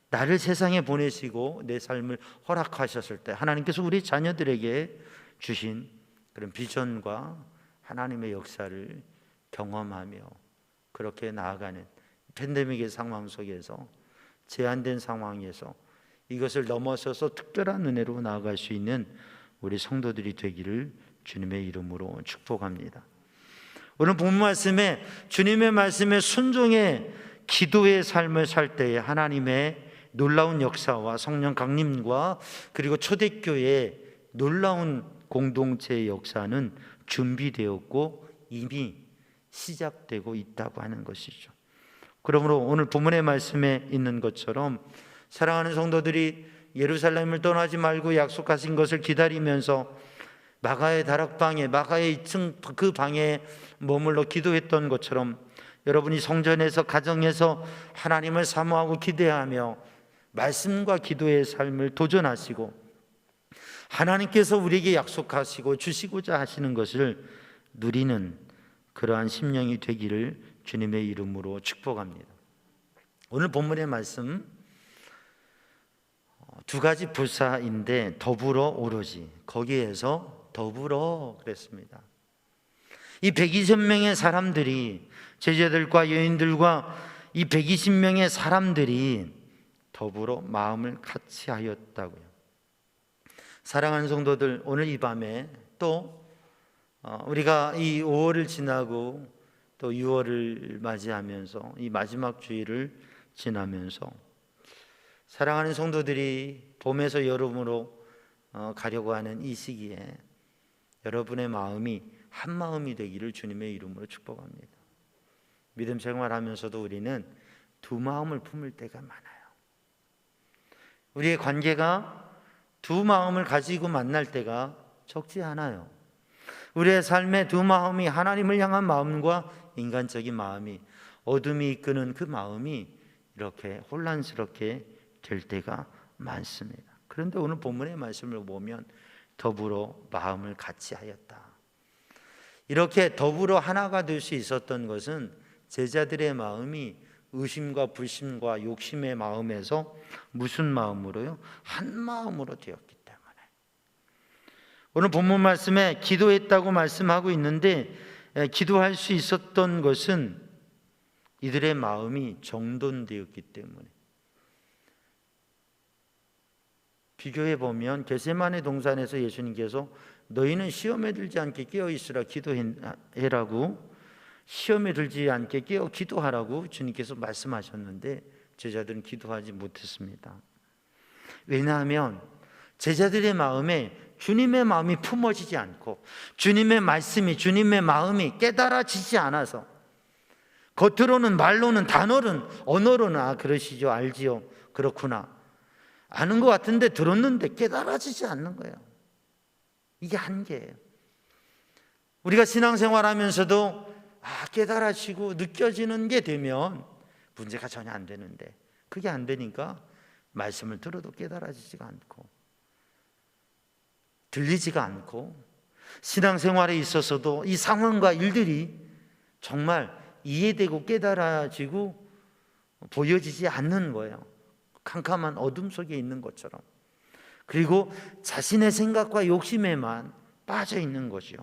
나를 세상에 보내시고 내 삶을 허락하셨을 때 하나님께서 우리 자녀들에게 주신 그런 비전과 하나님의 역사를 경험하며 그렇게 나아가는 팬데믹의 상황 속에서, 제한된 상황에서 이것을 넘어서서 특별한 은혜로 나아갈 수 있는 우리 성도들이 되기를 주님의 이름으로 축복합니다. 오늘 본문 말씀에 주님의 말씀에 순종의 기도의 삶을 살 때에 하나님의 놀라운 역사와 성령 강림과 그리고 초대교회의 놀라운 공동체의 역사는 준비되었고 이미 시작되고 있다고 하는 것이죠. 그러므로 오늘 본문의 말씀에 있는 것처럼 사랑하는 성도들이 예루살렘을 떠나지 말고 약속하신 것을 기다리면서 마가의 다락방에, 마가의 2층 그 방에 머물러 기도했던 것처럼 여러분이 성전에서, 가정에서 하나님을 사모하고 기대하며 말씀과 기도의 삶을 도전하시고 하나님께서 우리에게 약속하시고 주시고자 하시는 것을 누리는 그러한 심령이 되기를 주님의 이름으로 축복합니다. 오늘 본문의 말씀 두 가지 부사인데 더불어 오로지, 거기에서 더불어 그랬습니다. 이 120명의 사람들이, 제자들과 여인들과 이 120명의 사람들이 더불어 마음을 같이 하였다고요. 사랑하는 성도들, 오늘 이 밤에 또 우리가 이 5월을 지나고 또 6월을 맞이하면서 이 마지막 주일을 지나면서 사랑하는 성도들이 봄에서 여름으로 가려고 하는 이 시기에 여러분의 마음이 한 마음이 되기를 주님의 이름으로 축복합니다. 믿음 생활하면서도 우리는 두 마음을 품을 때가 많아요. 우리의 관계가 두 마음을 가지고 만날 때가 적지 않아요. 우리의 삶의 두 마음이, 하나님을 향한 마음과 인간적인 마음이, 어둠이 이끄는 그 마음이 이렇게 혼란스럽게 될 때가 많습니다. 그런데 오늘 본문의 말씀을 보면 더불어 마음을 같이 하였다. 이렇게 더불어 하나가 될 수 있었던 것은 제자들의 마음이 의심과 불신과 욕심의 마음에서 무슨 마음으로요? 한 마음으로 되었기 때문에. 오늘 본문 말씀에 기도했다고 말씀하고 있는데 기도할 수 있었던 것은 이들의 마음이 정돈되었기 때문에. 비교해 보면 겟세마네 동산에서 예수님께서 너희는 시험에 들지 않게 깨어 있으라 기도해라고, 시험에 들지 않게 깨어 기도하라고 주님께서 말씀하셨는데 제자들은 기도하지 못했습니다. 왜냐하면 제자들의 마음에 주님의 마음이 품어지지 않고 주님의 말씀이, 주님의 마음이 깨달아지지 않아서, 겉으로는, 말로는, 단어는, 언어로는 그러시죠, 알지요, 그렇구나, 아는 것 같은데 들었는데 깨달아지지 않는 거예요. 이게 한계예요. 우리가 신앙생활하면서도 깨달아지고 느껴지는 게 되면 문제가 전혀 안 되는데, 그게 안 되니까 말씀을 들어도 깨달아지지가 않고 들리지가 않고, 신앙생활에 있어서도 이 상황과 일들이 정말 이해되고 깨달아지고 보여지지 않는 거예요. 캄캄한 어둠 속에 있는 것처럼. 그리고 자신의 생각과 욕심에만 빠져 있는 것이요.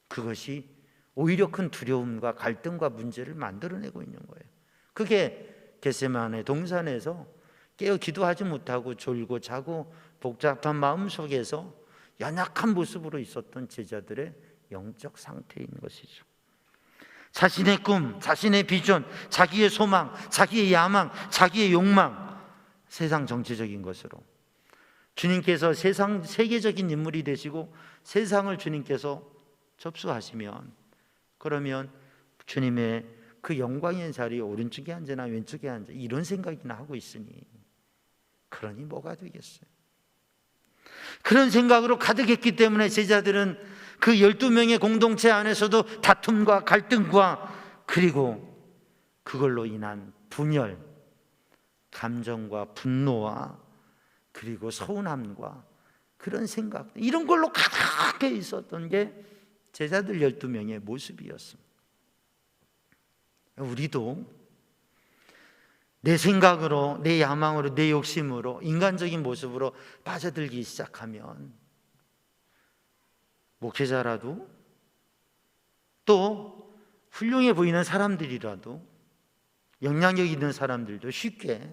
그것이 오히려 큰 두려움과 갈등과 문제를 만들어내고 있는 거예요. 그게 겟세마네 동산에서 깨어 기도하지 못하고 졸고 자고 복잡한 마음 속에서 연약한 모습으로 있었던 제자들의 영적 상태인 것이죠. 자신의 꿈, 자신의 비전, 자기의 소망, 자기의 야망, 자기의 욕망, 세상 정치적인 것으로 주님께서 세계적인 인물이 되시고 세상을 주님께서 접수하시면, 그러면 주님의 그 영광의 자리에 오른쪽에 앉으나 왼쪽에 앉아, 이런 생각이나 하고 있으니 그러니 뭐가 되겠어요? 그런 생각으로 가득했기 때문에 제자들은 그 12명의 공동체 안에서도 다툼과 갈등과 그리고 그걸로 인한 분열, 감정과 분노와 그리고 서운함과 그런 생각, 이런 걸로 가득해 있었던 게 제자들 12명의 모습이었습니다. 우리도 내 생각으로, 내 야망으로, 내 욕심으로, 인간적인 모습으로 빠져들기 시작하면 목회자라도 또 훌륭해 보이는 사람들이라도 영향력 있는 사람들도 쉽게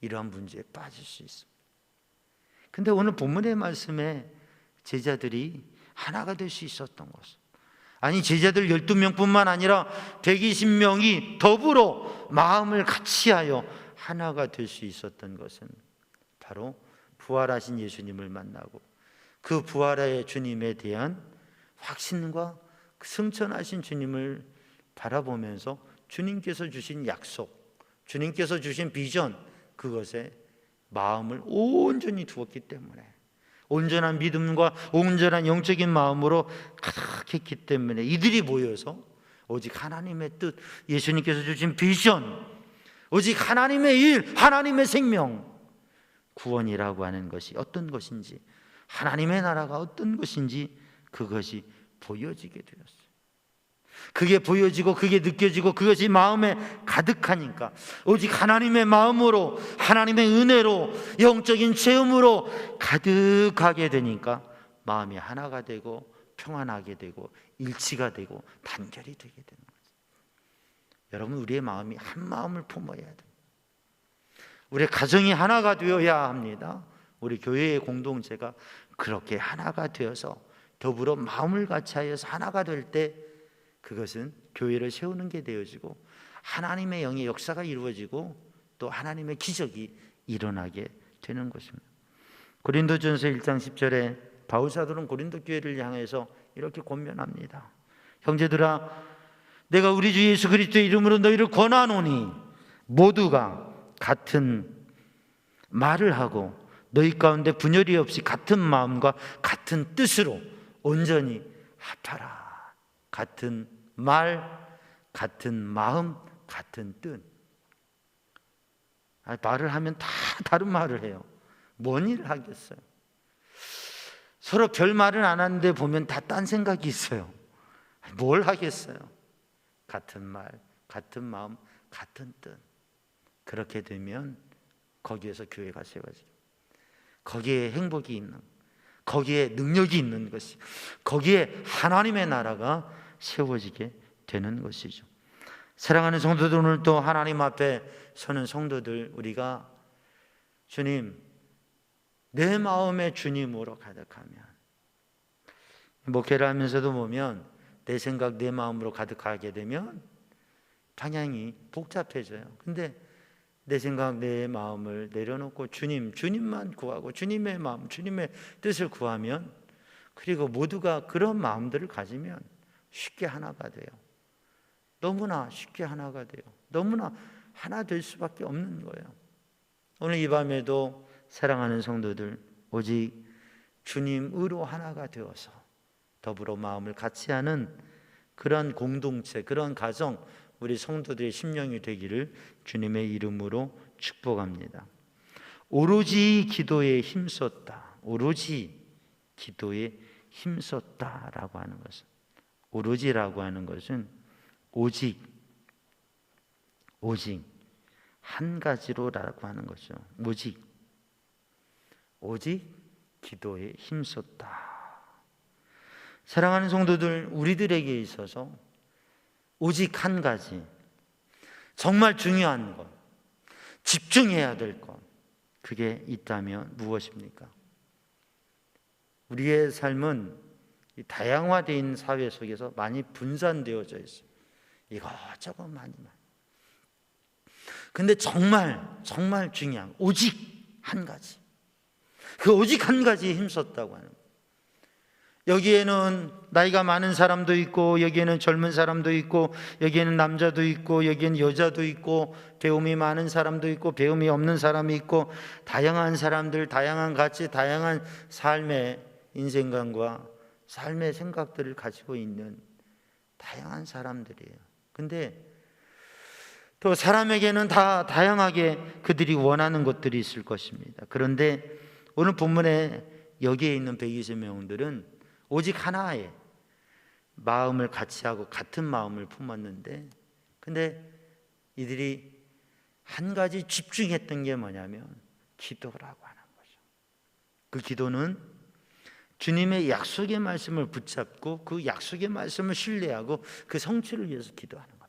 이러한 문제에 빠질 수 있습니다. 근데 오늘 본문의 말씀에 제자들이 하나가 될 수 있었던 것은, 아니 제자들 12명뿐만 아니라 120명이 더불어 마음을 같이하여 하나가 될 수 있었던 것은 바로 부활하신 예수님을 만나고 그 부활의 주님에 대한 확신과 승천하신 주님을 바라보면서 주님께서 주신 약속, 주님께서 주신 비전, 그것에 마음을 온전히 두었기 때문에, 온전한 믿음과 온전한 영적인 마음으로 가득했기 때문에 이들이 모여서 오직 하나님의 뜻, 예수님께서 주신 비전, 오직 하나님의 일, 하나님의 생명, 구원이라고 하는 것이 어떤 것인지, 하나님의 나라가 어떤 것인지 그것이 보여지게 되었어요. 그게 보여지고 그게 느껴지고 그것이 마음에 가득하니까 오직 하나님의 마음으로, 하나님의 은혜로, 영적인 체험으로 가득하게 되니까 마음이 하나가 되고 평안하게 되고 일치가 되고 단결이 되게 되는 거죠. 여러분, 우리의 마음이 한 마음을 품어야 돼요. 우리의 가정이 하나가 되어야 합니다. 우리 교회의 공동체가 그렇게 하나가 되어서 더불어 마음을 같이하여서 하나가 될 때 그것은 교회를 세우는 게 되어지고 하나님의 영의 역사가 이루어지고 또 하나님의 기적이 일어나게 되는 것입니다. 고린도전서 1장 10절에 바울 사도는 고린도 교회를 향해서 이렇게 권면합니다. 형제들아, 내가 우리 주 예수 그리스도의 이름으로 너희를 권하노니 모두가 같은 말을 하고 너희 가운데 분열이 없이 같은 마음과 같은 뜻으로 온전히 합하라. 같은 말, 같은 마음, 같은 뜻. 말을 하면 다 다른 말을 해요. 뭔 일을 하겠어요? 서로 별 말을 안 하는데 보면 다 딴 생각이 있어요. 뭘 하겠어요? 같은 말, 같은 마음, 같은 뜻. 그렇게 되면 거기에서 교회가 세워지죠. 거기에 행복이 있는, 거기에 능력이 있는 것이, 거기에 하나님의 나라가 세워지게 되는 것이죠. 사랑하는 성도들, 오늘 또 하나님 앞에 서는 성도들, 우리가 주님, 내 마음에 주님으로 가득하면, 목회를 하면서도 보면 내 생각, 내 마음으로 가득하게 되면 방향이 복잡해져요. 근데 내 생각, 내 마음을 내려놓고 주님만 구하고 주님의 마음, 주님의 뜻을 구하면, 그리고 모두가 그런 마음들을 가지면 쉽게 하나가 돼요. 너무나 쉽게 하나가 돼요. 너무나 하나 될 수밖에 없는 거예요. 오늘 이 밤에도 사랑하는 성도들, 오직 주님으로 하나가 되어서 더불어 마음을 같이 하는 그런 공동체, 그런 가정, 우리 성도들의 심령이 되기를 주님의 이름으로 축복합니다. 오로지 기도에 힘썼다. 오로지 기도에 힘썼다라고 하는 것은, 오로지라고 하는 것은 오직 한 가지로라고 하는 거죠. 오직 기도에 힘썼다. 사랑하는 성도들, 우리들에게 있어서 오직 한 가지, 정말 중요한 것, 집중해야 될 것, 그게 있다면 무엇입니까? 우리의 삶은 이 다양화된 사회 속에서 많이 분산되어져 있어요. 이것저것 많이. 근데 정말 중요한 오직 한 가지, 그 오직 한 가지에 힘썼다고 하는 거예요. 여기에는 나이가 많은 사람도 있고, 여기에는 젊은 사람도 있고, 여기에는 남자도 있고, 여기에는 여자도 있고, 배움이 많은 사람도 있고, 배움이 없는 사람이 있고, 다양한 사람들, 다양한 가치, 다양한 삶의 인생관과 삶의 생각들을 가지고 있는 다양한 사람들이에요. 근데 또 사람에게는 다 다양하게 그들이 원하는 것들이 있을 것입니다. 그런데 오늘 본문에 여기에 있는 120명들은 오직 하나의 마음을 같이 하고 같은 마음을 품었는데, 근데 이들이 한 가지 집중했던 게 뭐냐면 기도라고 하는 거죠. 그 기도는 주님의 약속의 말씀을 붙잡고 그 약속의 말씀을 신뢰하고 그 성취를 위해서 기도하는 겁니다.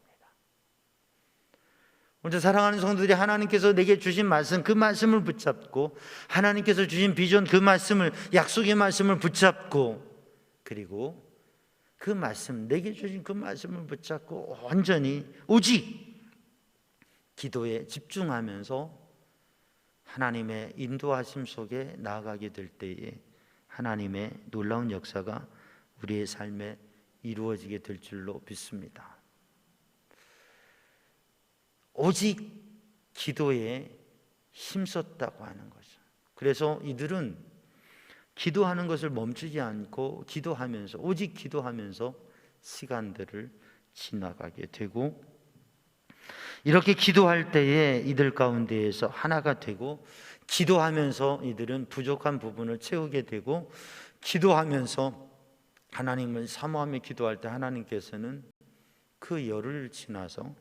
오늘 사랑하는 성도들이 하나님께서 내게 주신 말씀, 그 말씀을 붙잡고 하나님께서 주신 비전, 그 말씀을, 약속의 말씀을 붙잡고, 그리고 그 말씀, 내게 주신 그 말씀을 붙잡고 온전히 오직 기도에 집중하면서 하나님의 인도하심 속에 나아가게 될 때에 하나님의 놀라운 역사가 우리의 삶에 이루어지게 될 줄로 믿습니다. 오직 기도에 힘썼다고 하는 거죠. 그래서 이들은 기도하는 것을 멈추지 않고 기도하면서, 오직 기도하면서 시간들을 지나가게 되고, 이렇게 기도할 때에 이들 가운데에서 하나가 되고, 기도하면서 이들은 부족한 부분을 채우게 되고, 기도하면서 하나님을 사모하며 기도할 때 하나님께서는 그 열을 지나서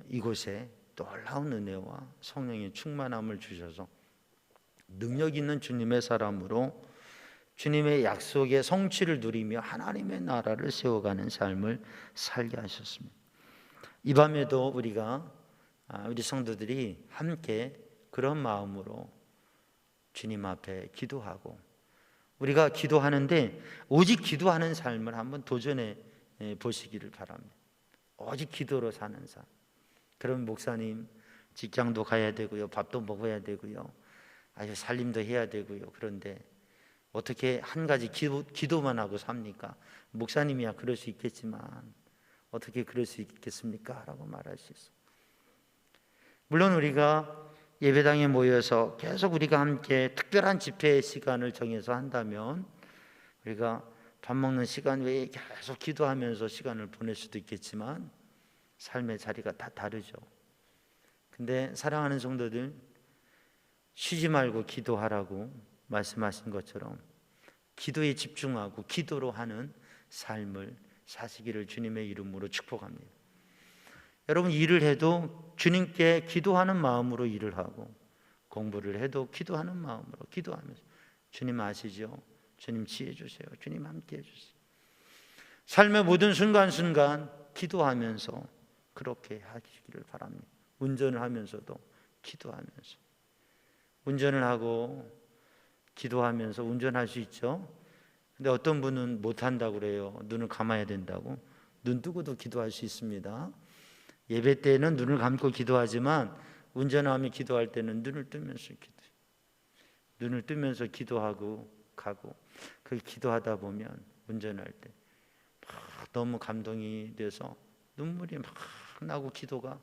이곳에 놀라운 은혜와 성령의 충만함을 주셔서 능력 있는 주님의 사람으로 주님의 약속의 성취를 누리며 하나님의 나라를 세워가는 삶을 살게 하셨습니다. 이 밤에도 우리 성도들이 함께 그런 마음으로 주님 앞에 기도하고, 우리가 기도하는데 오직 기도하는 삶을 한번 도전해 보시기를 바랍니다. 오직 기도로 사는 삶. 그럼 목사님, 직장도 가야 되고요, 밥도 먹어야 되고요, 아주 살림도 해야 되고요, 그런데 어떻게 한 가지 기도만 하고 삽니까? 목사님이야 그럴 수 있겠지만 어떻게 그럴 수 있겠습니까? 라고 말할 수 있어요. 물론 우리가 예배당에 모여서 계속 우리가 함께 특별한 집회 시간을 정해서 한다면 우리가 밥 먹는 시간 외에 계속 기도하면서 시간을 보낼 수도 있겠지만 삶의 자리가 다 다르죠. 근데 사랑하는 성도들, 쉬지 말고 기도하라고 말씀하신 것처럼 기도에 집중하고 기도로 하는 삶을 사시기를 주님의 이름으로 축복합니다. 여러분, 일을 해도 주님께 기도하는 마음으로 일을 하고, 공부를 해도 기도하는 마음으로 기도하면서, 주님 아시죠? 주님 지혜 주세요. 주님 함께 해주세요. 삶의 모든 순간순간 기도하면서 그렇게 하시기를 바랍니다. 운전을 하면서도 기도하면서, 운전을 하고 기도하면서 운전할 수 있죠. 근데 어떤 분은 못한다고 그래요. 눈을 감아야 된다고. 눈 뜨고도 기도할 수 있습니다. 예배 때는 눈을 감고 기도하지만 운전하며 기도할 때는 눈을 뜨면서 기도해요. 눈을 뜨면서 기도하고 가고, 그 기도하다 보면 운전할 때 너무 감동이 돼서 눈물이 막 나고 기도가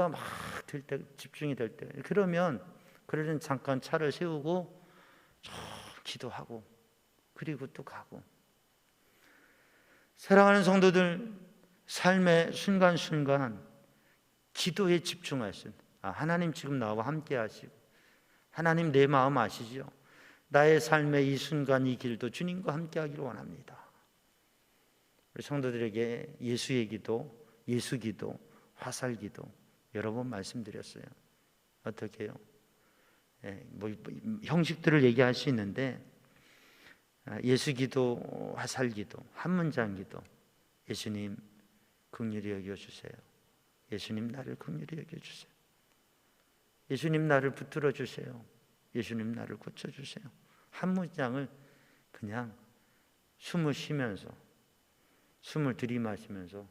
막 될 때, 집중이 될 때, 그러면 잠깐 차를 세우고 기도하고 그리고 또 가고. 사랑하는 성도들, 삶의 순간순간 기도에 집중하시는, 하나님 지금 나와 함께 하시고, 하나님 내 마음 아시죠? 나의 삶의 이 순간 이 길도 주님과 함께 하기를 원합니다. 우리 성도들에게 예수의 기도, 예수기도, 화살기도 여러 번 말씀드렸어요. 어떻게 해요? 형식들을 얘기할 수 있는데, 예수기도, 화살기도, 한문장기도. 예수님 긍휼히 여겨주세요. 예수님 나를 긍휼히 여겨주세요. 예수님 나를 붙들어 주세요. 예수님 나를 고쳐주세요. 한 문장을 그냥 숨을 쉬면서, 숨을 들이마시면서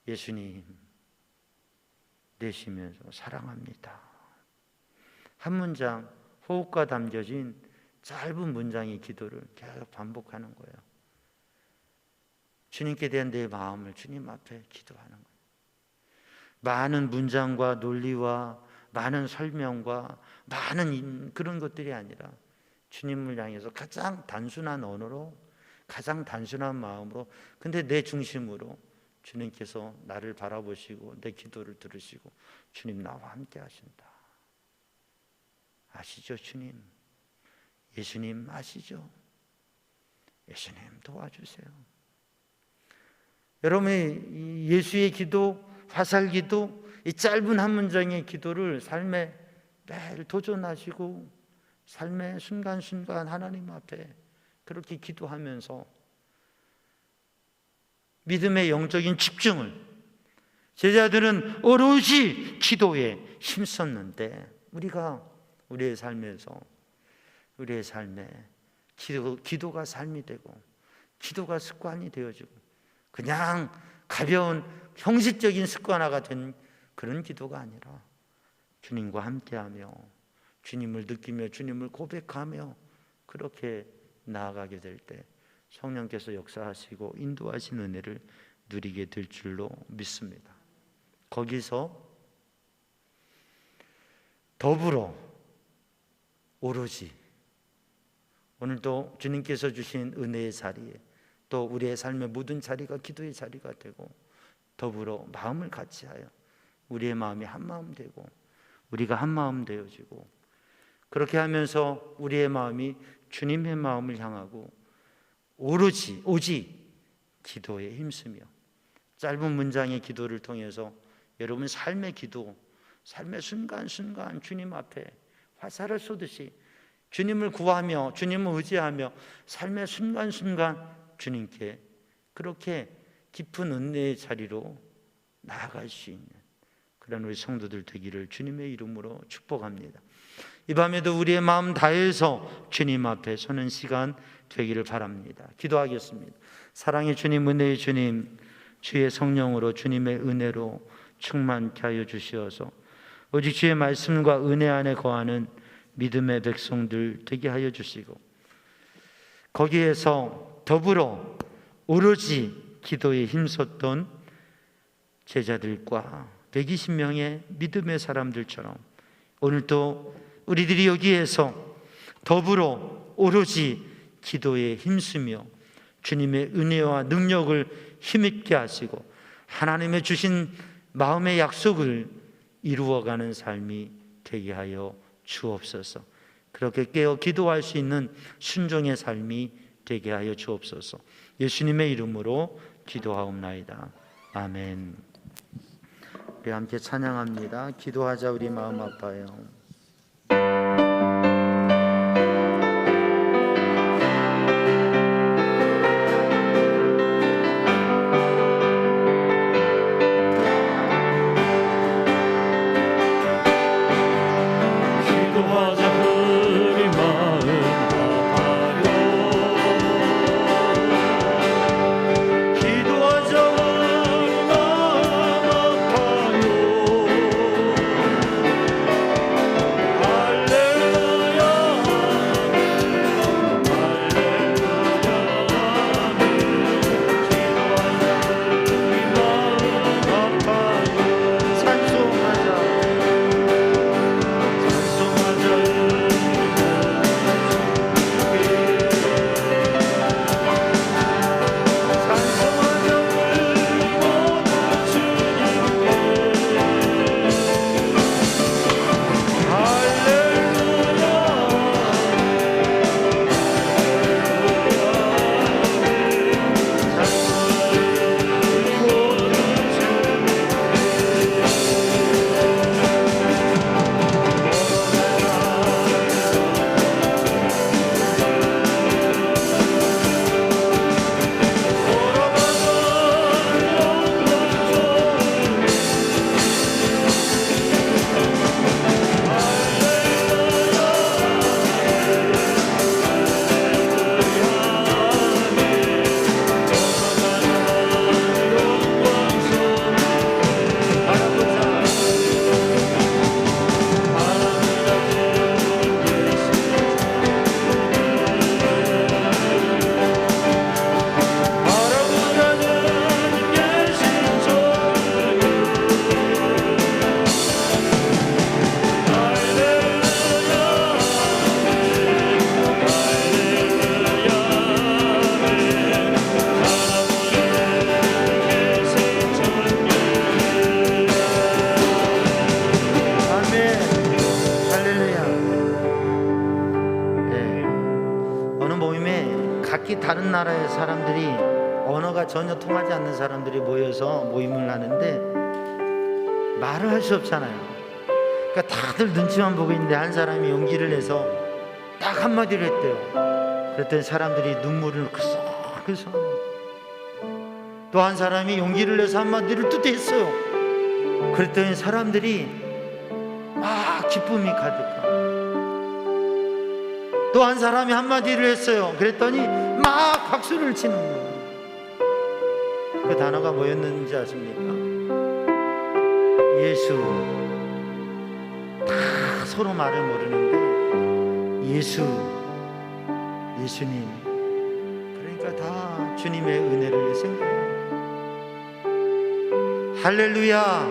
예수님 내쉬면서 사랑합니다. 한 문장, 호흡과 담겨진 짧은 문장의 기도를 계속 반복하는 거예요. 주님께 대한 내 마음을 주님 앞에 기도하는 거예요. 많은 문장과 논리와 많은 설명과 많은 그런 것들이 아니라 주님을 향해서 가장 단순한 언어로, 가장 단순한 마음으로, 근데 내 중심으로 주님께서 나를 바라보시고 내 기도를 들으시고 주님 나와 함께 하신다. 아시죠? 주님 예수님 아시죠? 예수님 도와주세요. 여러분이 예수의 기도, 화살 기도, 이 짧은 한 문장의 기도를 삶에 매일 도전하시고 삶의 순간순간 하나님 앞에 그렇게 기도하면서 믿음의 영적인 집중을, 제자들은 오롯이 기도에 힘썼는데 우리가 우리의 삶에 기도가 삶이 되고 기도가 습관이 되어지고 그냥 가벼운 형식적인 습관화가 된 그런 기도가 아니라 주님과 함께하며 주님을 느끼며 주님을 고백하며 그렇게 나아가게 될 때 성령께서 역사하시고 인도하신 은혜를 누리게 될 줄로 믿습니다. 거기서 더불어 오로지 오늘도 주님께서 주신 은혜의 자리에 또 우리의 삶의 모든 자리가 기도의 자리가 되고 더불어 마음을 같이하여 우리의 마음이 한 마음 되고 우리가 한 마음 되어지고 그렇게 하면서 우리의 마음이 주님의 마음을 향하고 오직 기도에 힘쓰며 짧은 문장의 기도를 통해서 여러분 삶의 기도, 삶의 순간순간 주님 앞에 화살을 쏘듯이 주님을 구하며 주님을 의지하며 삶의 순간순간 주님께 그렇게 깊은 은혜의 자리로 나아갈 수 있는 그런 우리 성도들 되기를 주님의 이름으로 축복합니다. 이 밤에도 우리의 마음 다해서 주님 앞에 서는 시간 되기를 바랍니다. 기도하겠습니다. 사랑의 주님, 은혜의 주님, 주의 성령으로 주님의 은혜로 충만케 하여 주시어서 오직 주의 말씀과 은혜 안에 거하는 믿음의 백성들 되게 하여 주시고 거기에서 더불어 오로지 기도에 힘썼던 제자들과 120명의 믿음의 사람들처럼 오늘도 우리들이 여기에서 더불어 오로지 기도에 힘쓰며 주님의 은혜와 능력을 힘있게 하시고 하나님의 주신 마음의 약속을 이루어가는 삶이 되게 하여 주옵소서. 그렇게 깨어 기도할 수 있는 순종의 삶이 되게 하여 주옵소서. 예수님의 이름으로 기도하옵나이다. 아멘. 우리 함께 찬양합니다. 기도하자 우리 마음 아파요. 할렐루야 다른 나라의 사람들이, 언어가 전혀 통하지 않는 사람들이 모여서 모임을 하는데 말을 할 수 없잖아요. 그러니까 다들 눈치만 보고 있는데 한 사람이 용기를 내서 딱 한마디를 했대요. 그랬더니 사람들이 눈물을 글썽글썽. 또 한 사람이 용기를 내서 한마디를 또 했어요. 그랬더니 사람들이 막 기쁨이 가득하고, 또 한 사람이 한마디를 했어요. 그랬더니 막 박수를 치는 거예요. 그 단어가 뭐였는지 아십니까? 예수. 다 서로 말을 모르는데 예수님, 그러니까 다 주님의 은혜를 생각해요. 할렐루야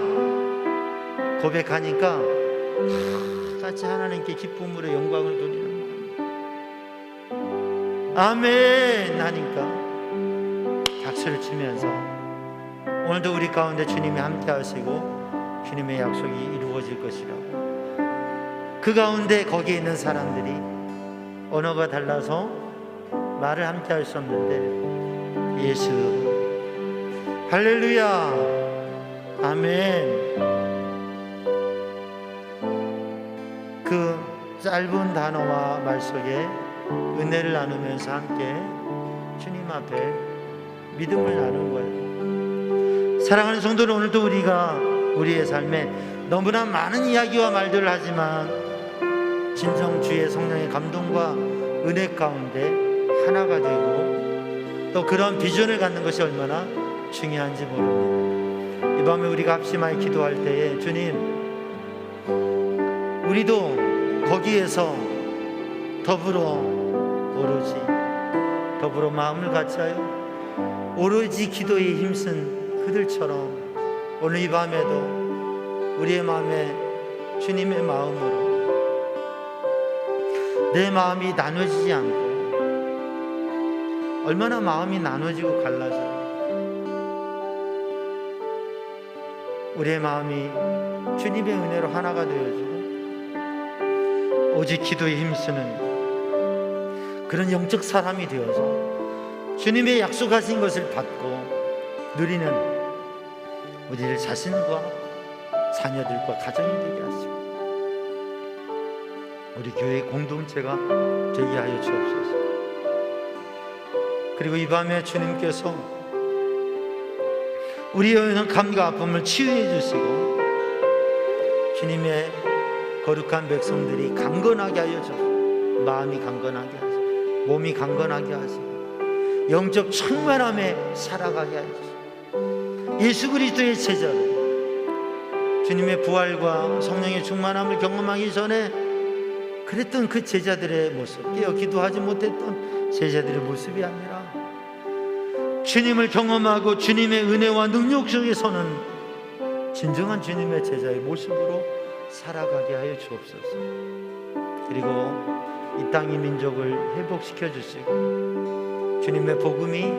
고백하니까 다 같이 하나님께 기쁨으로 영광을 돌리는 거예요. 아멘 하니까 박수를 치면서 오늘도 우리 가운데 주님이 함께 하시고 주님의 약속이 이루어질 것이라고. 그 가운데 거기에 있는 사람들이 언어가 달라서 말을 함께 할 수 없는데 예수, 할렐루야, 아멘. 그 짧은 단어와 말 속에 은혜를 나누면서 함께 주님 앞에 믿음을 나눈 거예요. 사랑하는 성도는, 오늘도 우리가 우리의 삶에 너무나 많은 이야기와 말들을 하지만 진정 주의 성령의 감동과 은혜 가운데 하나가 되고 또 그런 비전을 갖는 것이 얼마나 중요한지 모릅니다. 이 밤에 우리가 합심하여 기도할 때에 주님, 우리도 거기에서 더불어 마음을 같이하여 오로지 기도에 힘쓴 그들처럼 오늘 이 밤에도 우리의 마음에 주님의 마음으로 내 마음이 나눠지지 않고, 얼마나 마음이 나눠지고 갈라져요. 우리의 마음이 주님의 은혜로 하나가 되어지고 오직 기도에 힘쓰는 그런 영적 사람이 되어서 주님의 약속하신 것을 받고 누리는 우리들 자신과 자녀들과 가정이 되게 하시고 우리 교회 공동체가 되게 하여 주옵소서. 그리고 이 밤에 주님께서 우리의 감과 아픔을 치유해 주시고 주님의 거룩한 백성들이 강건하게 하여 주시고, 마음이 강건하게 하시고 몸이 강건하게 하시고 영적 충만함에 살아가게 하여 주시고, 예수 그리스도의 제자로 주님의 부활과 성령의 충만함을 경험하기 전에 그랬던 그 제자들의 모습, 깨어 기도하지 못했던 제자들의 모습이 아니라 주님을 경험하고 주님의 은혜와 능력 속에 서는 진정한 주님의 제자의 모습으로 살아가게 하여 주옵소서. 그리고 이 땅의 민족을 회복시켜 주시고 주님의 복음이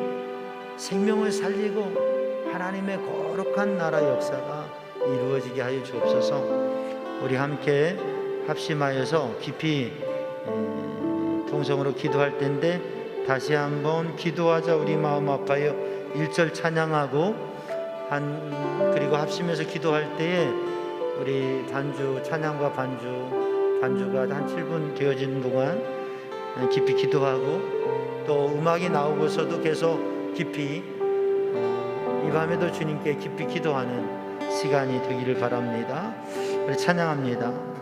생명을 살리고 하나님의 거룩한 나라 역사가 이루어지게 하여 주옵소서. 우리 함께 합심하여서 깊이 통성으로 기도할 텐데 다시 한번 기도하자. 우리 마음 아파요 1절 찬양하고 그리고 합심해서 기도할 때에 우리 반주 찬양과 반주가 한 7분 되어지는 동안 깊이 기도하고 또 음악이 나오고서도 계속 깊이 이 밤에도 주님께 깊이 기도하는 시간이 되기를 바랍니다. 우리 찬양합니다.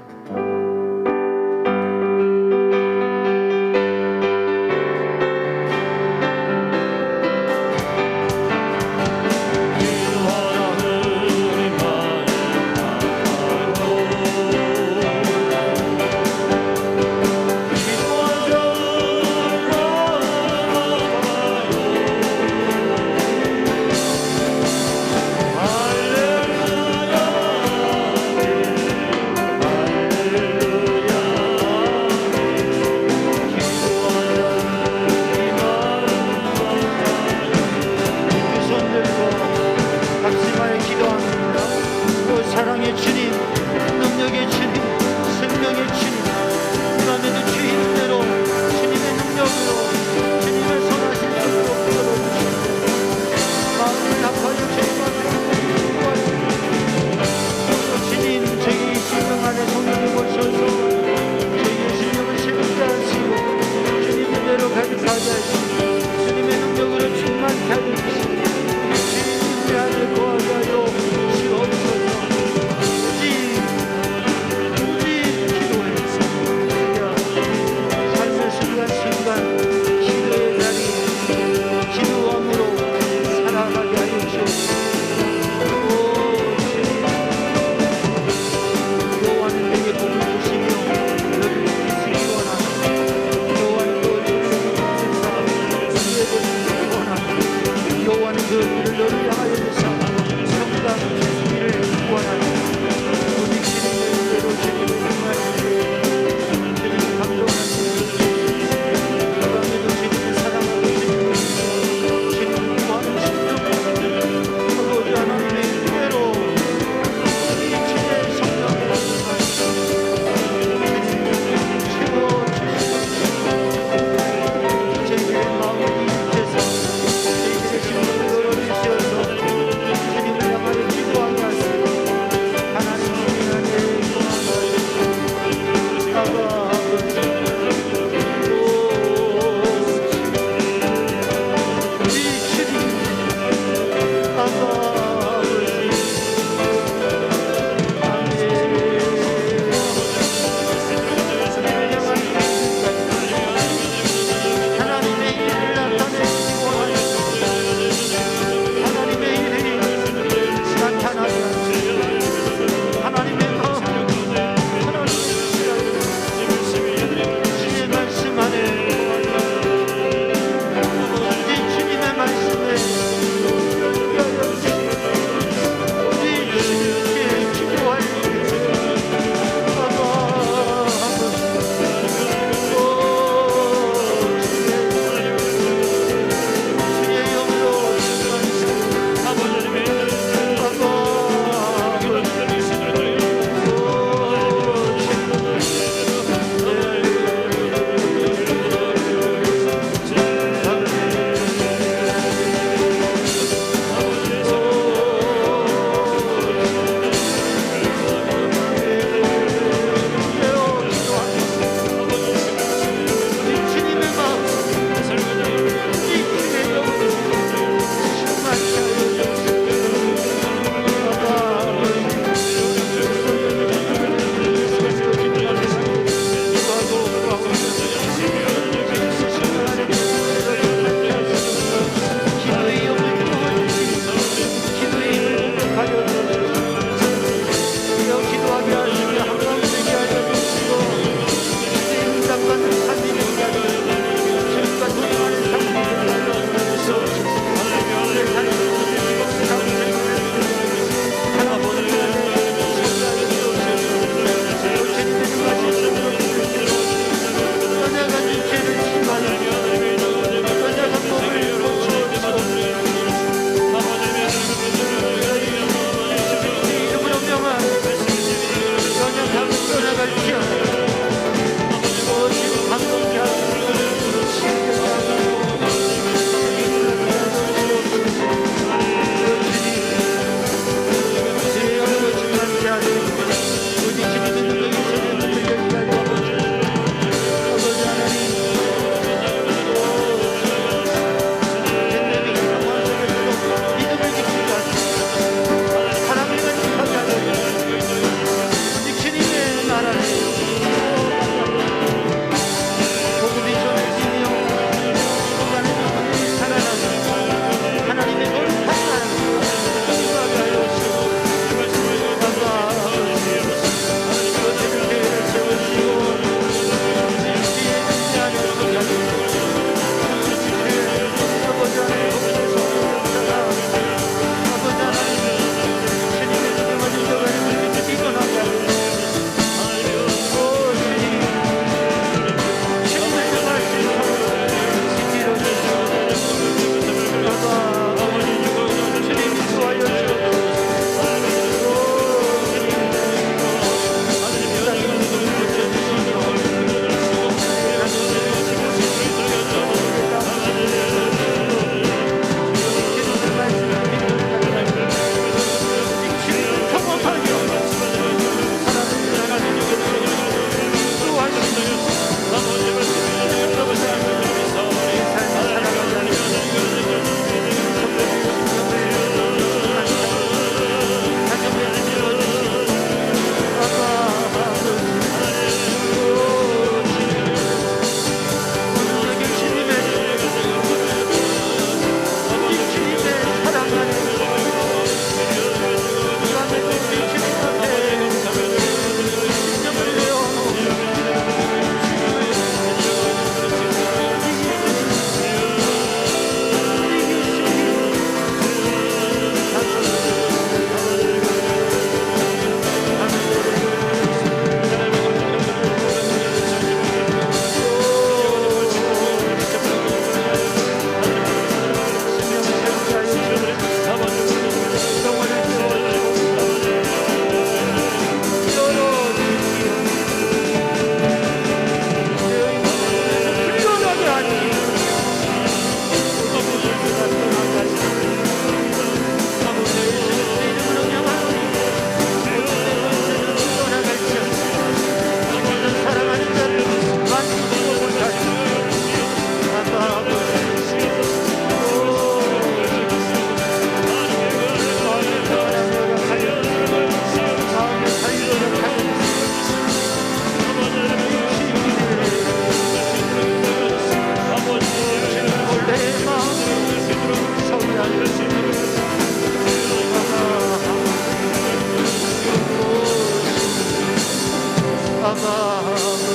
아버지,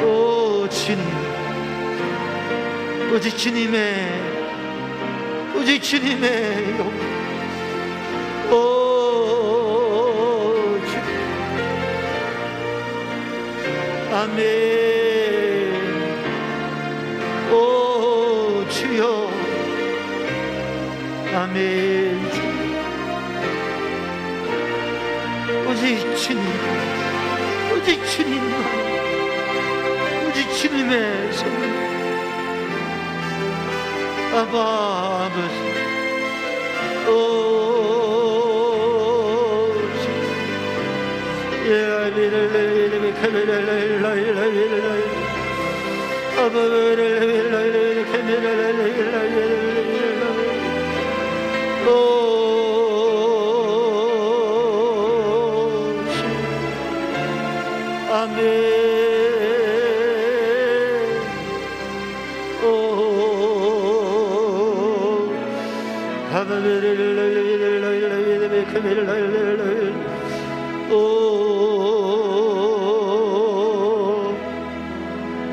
오 주님, 오직 주님의 영, 오 주님, 아멘. 오 주여, 아멘. 오직 주님만, 오직 주님의 성령, 아버지, 오 아멘.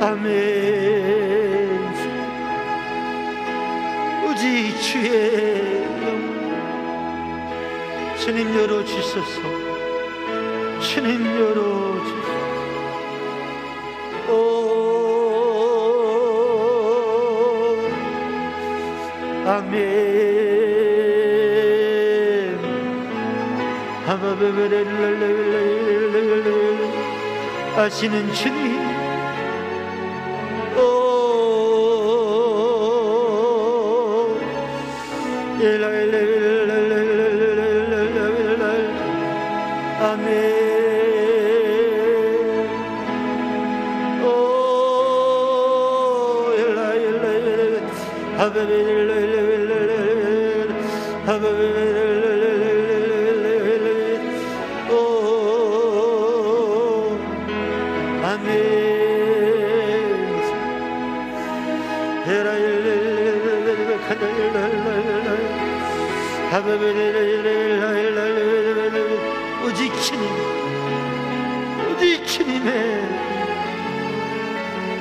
아멘. 오직 주의 영, 주님 열어주소서, 주님 열어주소서. 오 아멘. 아시는 주님, 오 아멘. 오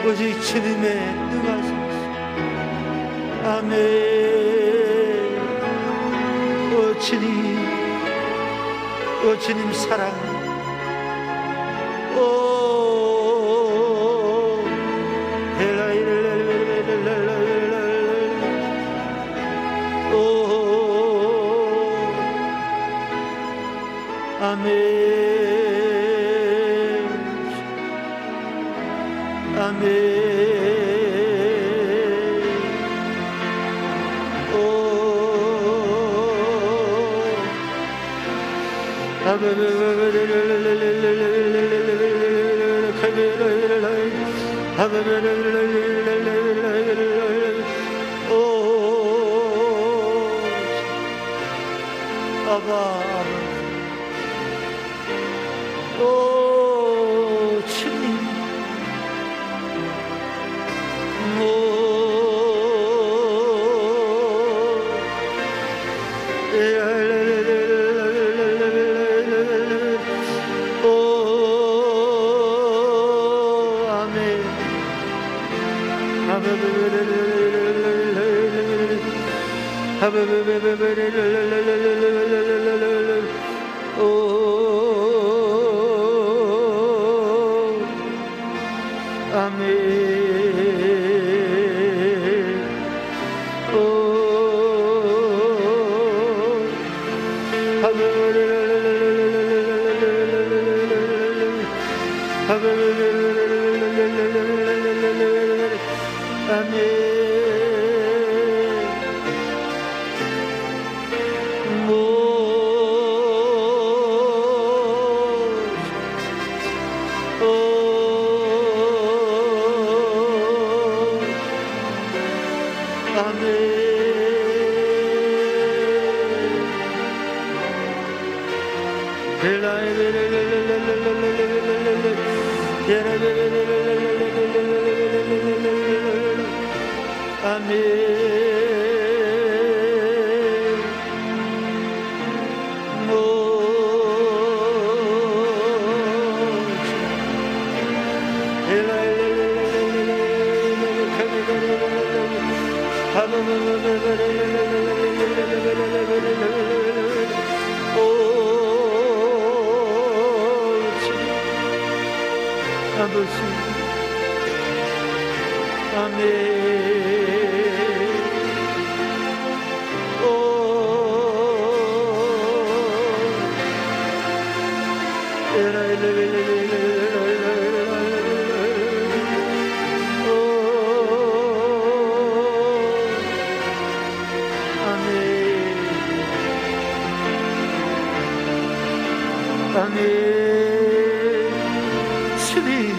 오직 주님의 능하소서. 아멘. 오 주님 사랑, 오 아멘. 아멘. 오 아바, 오 주님, 오 아멘. 아멘. 아버지 아멘. 아멘. 주님,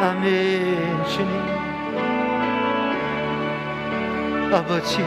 아멘. 주님, 아버지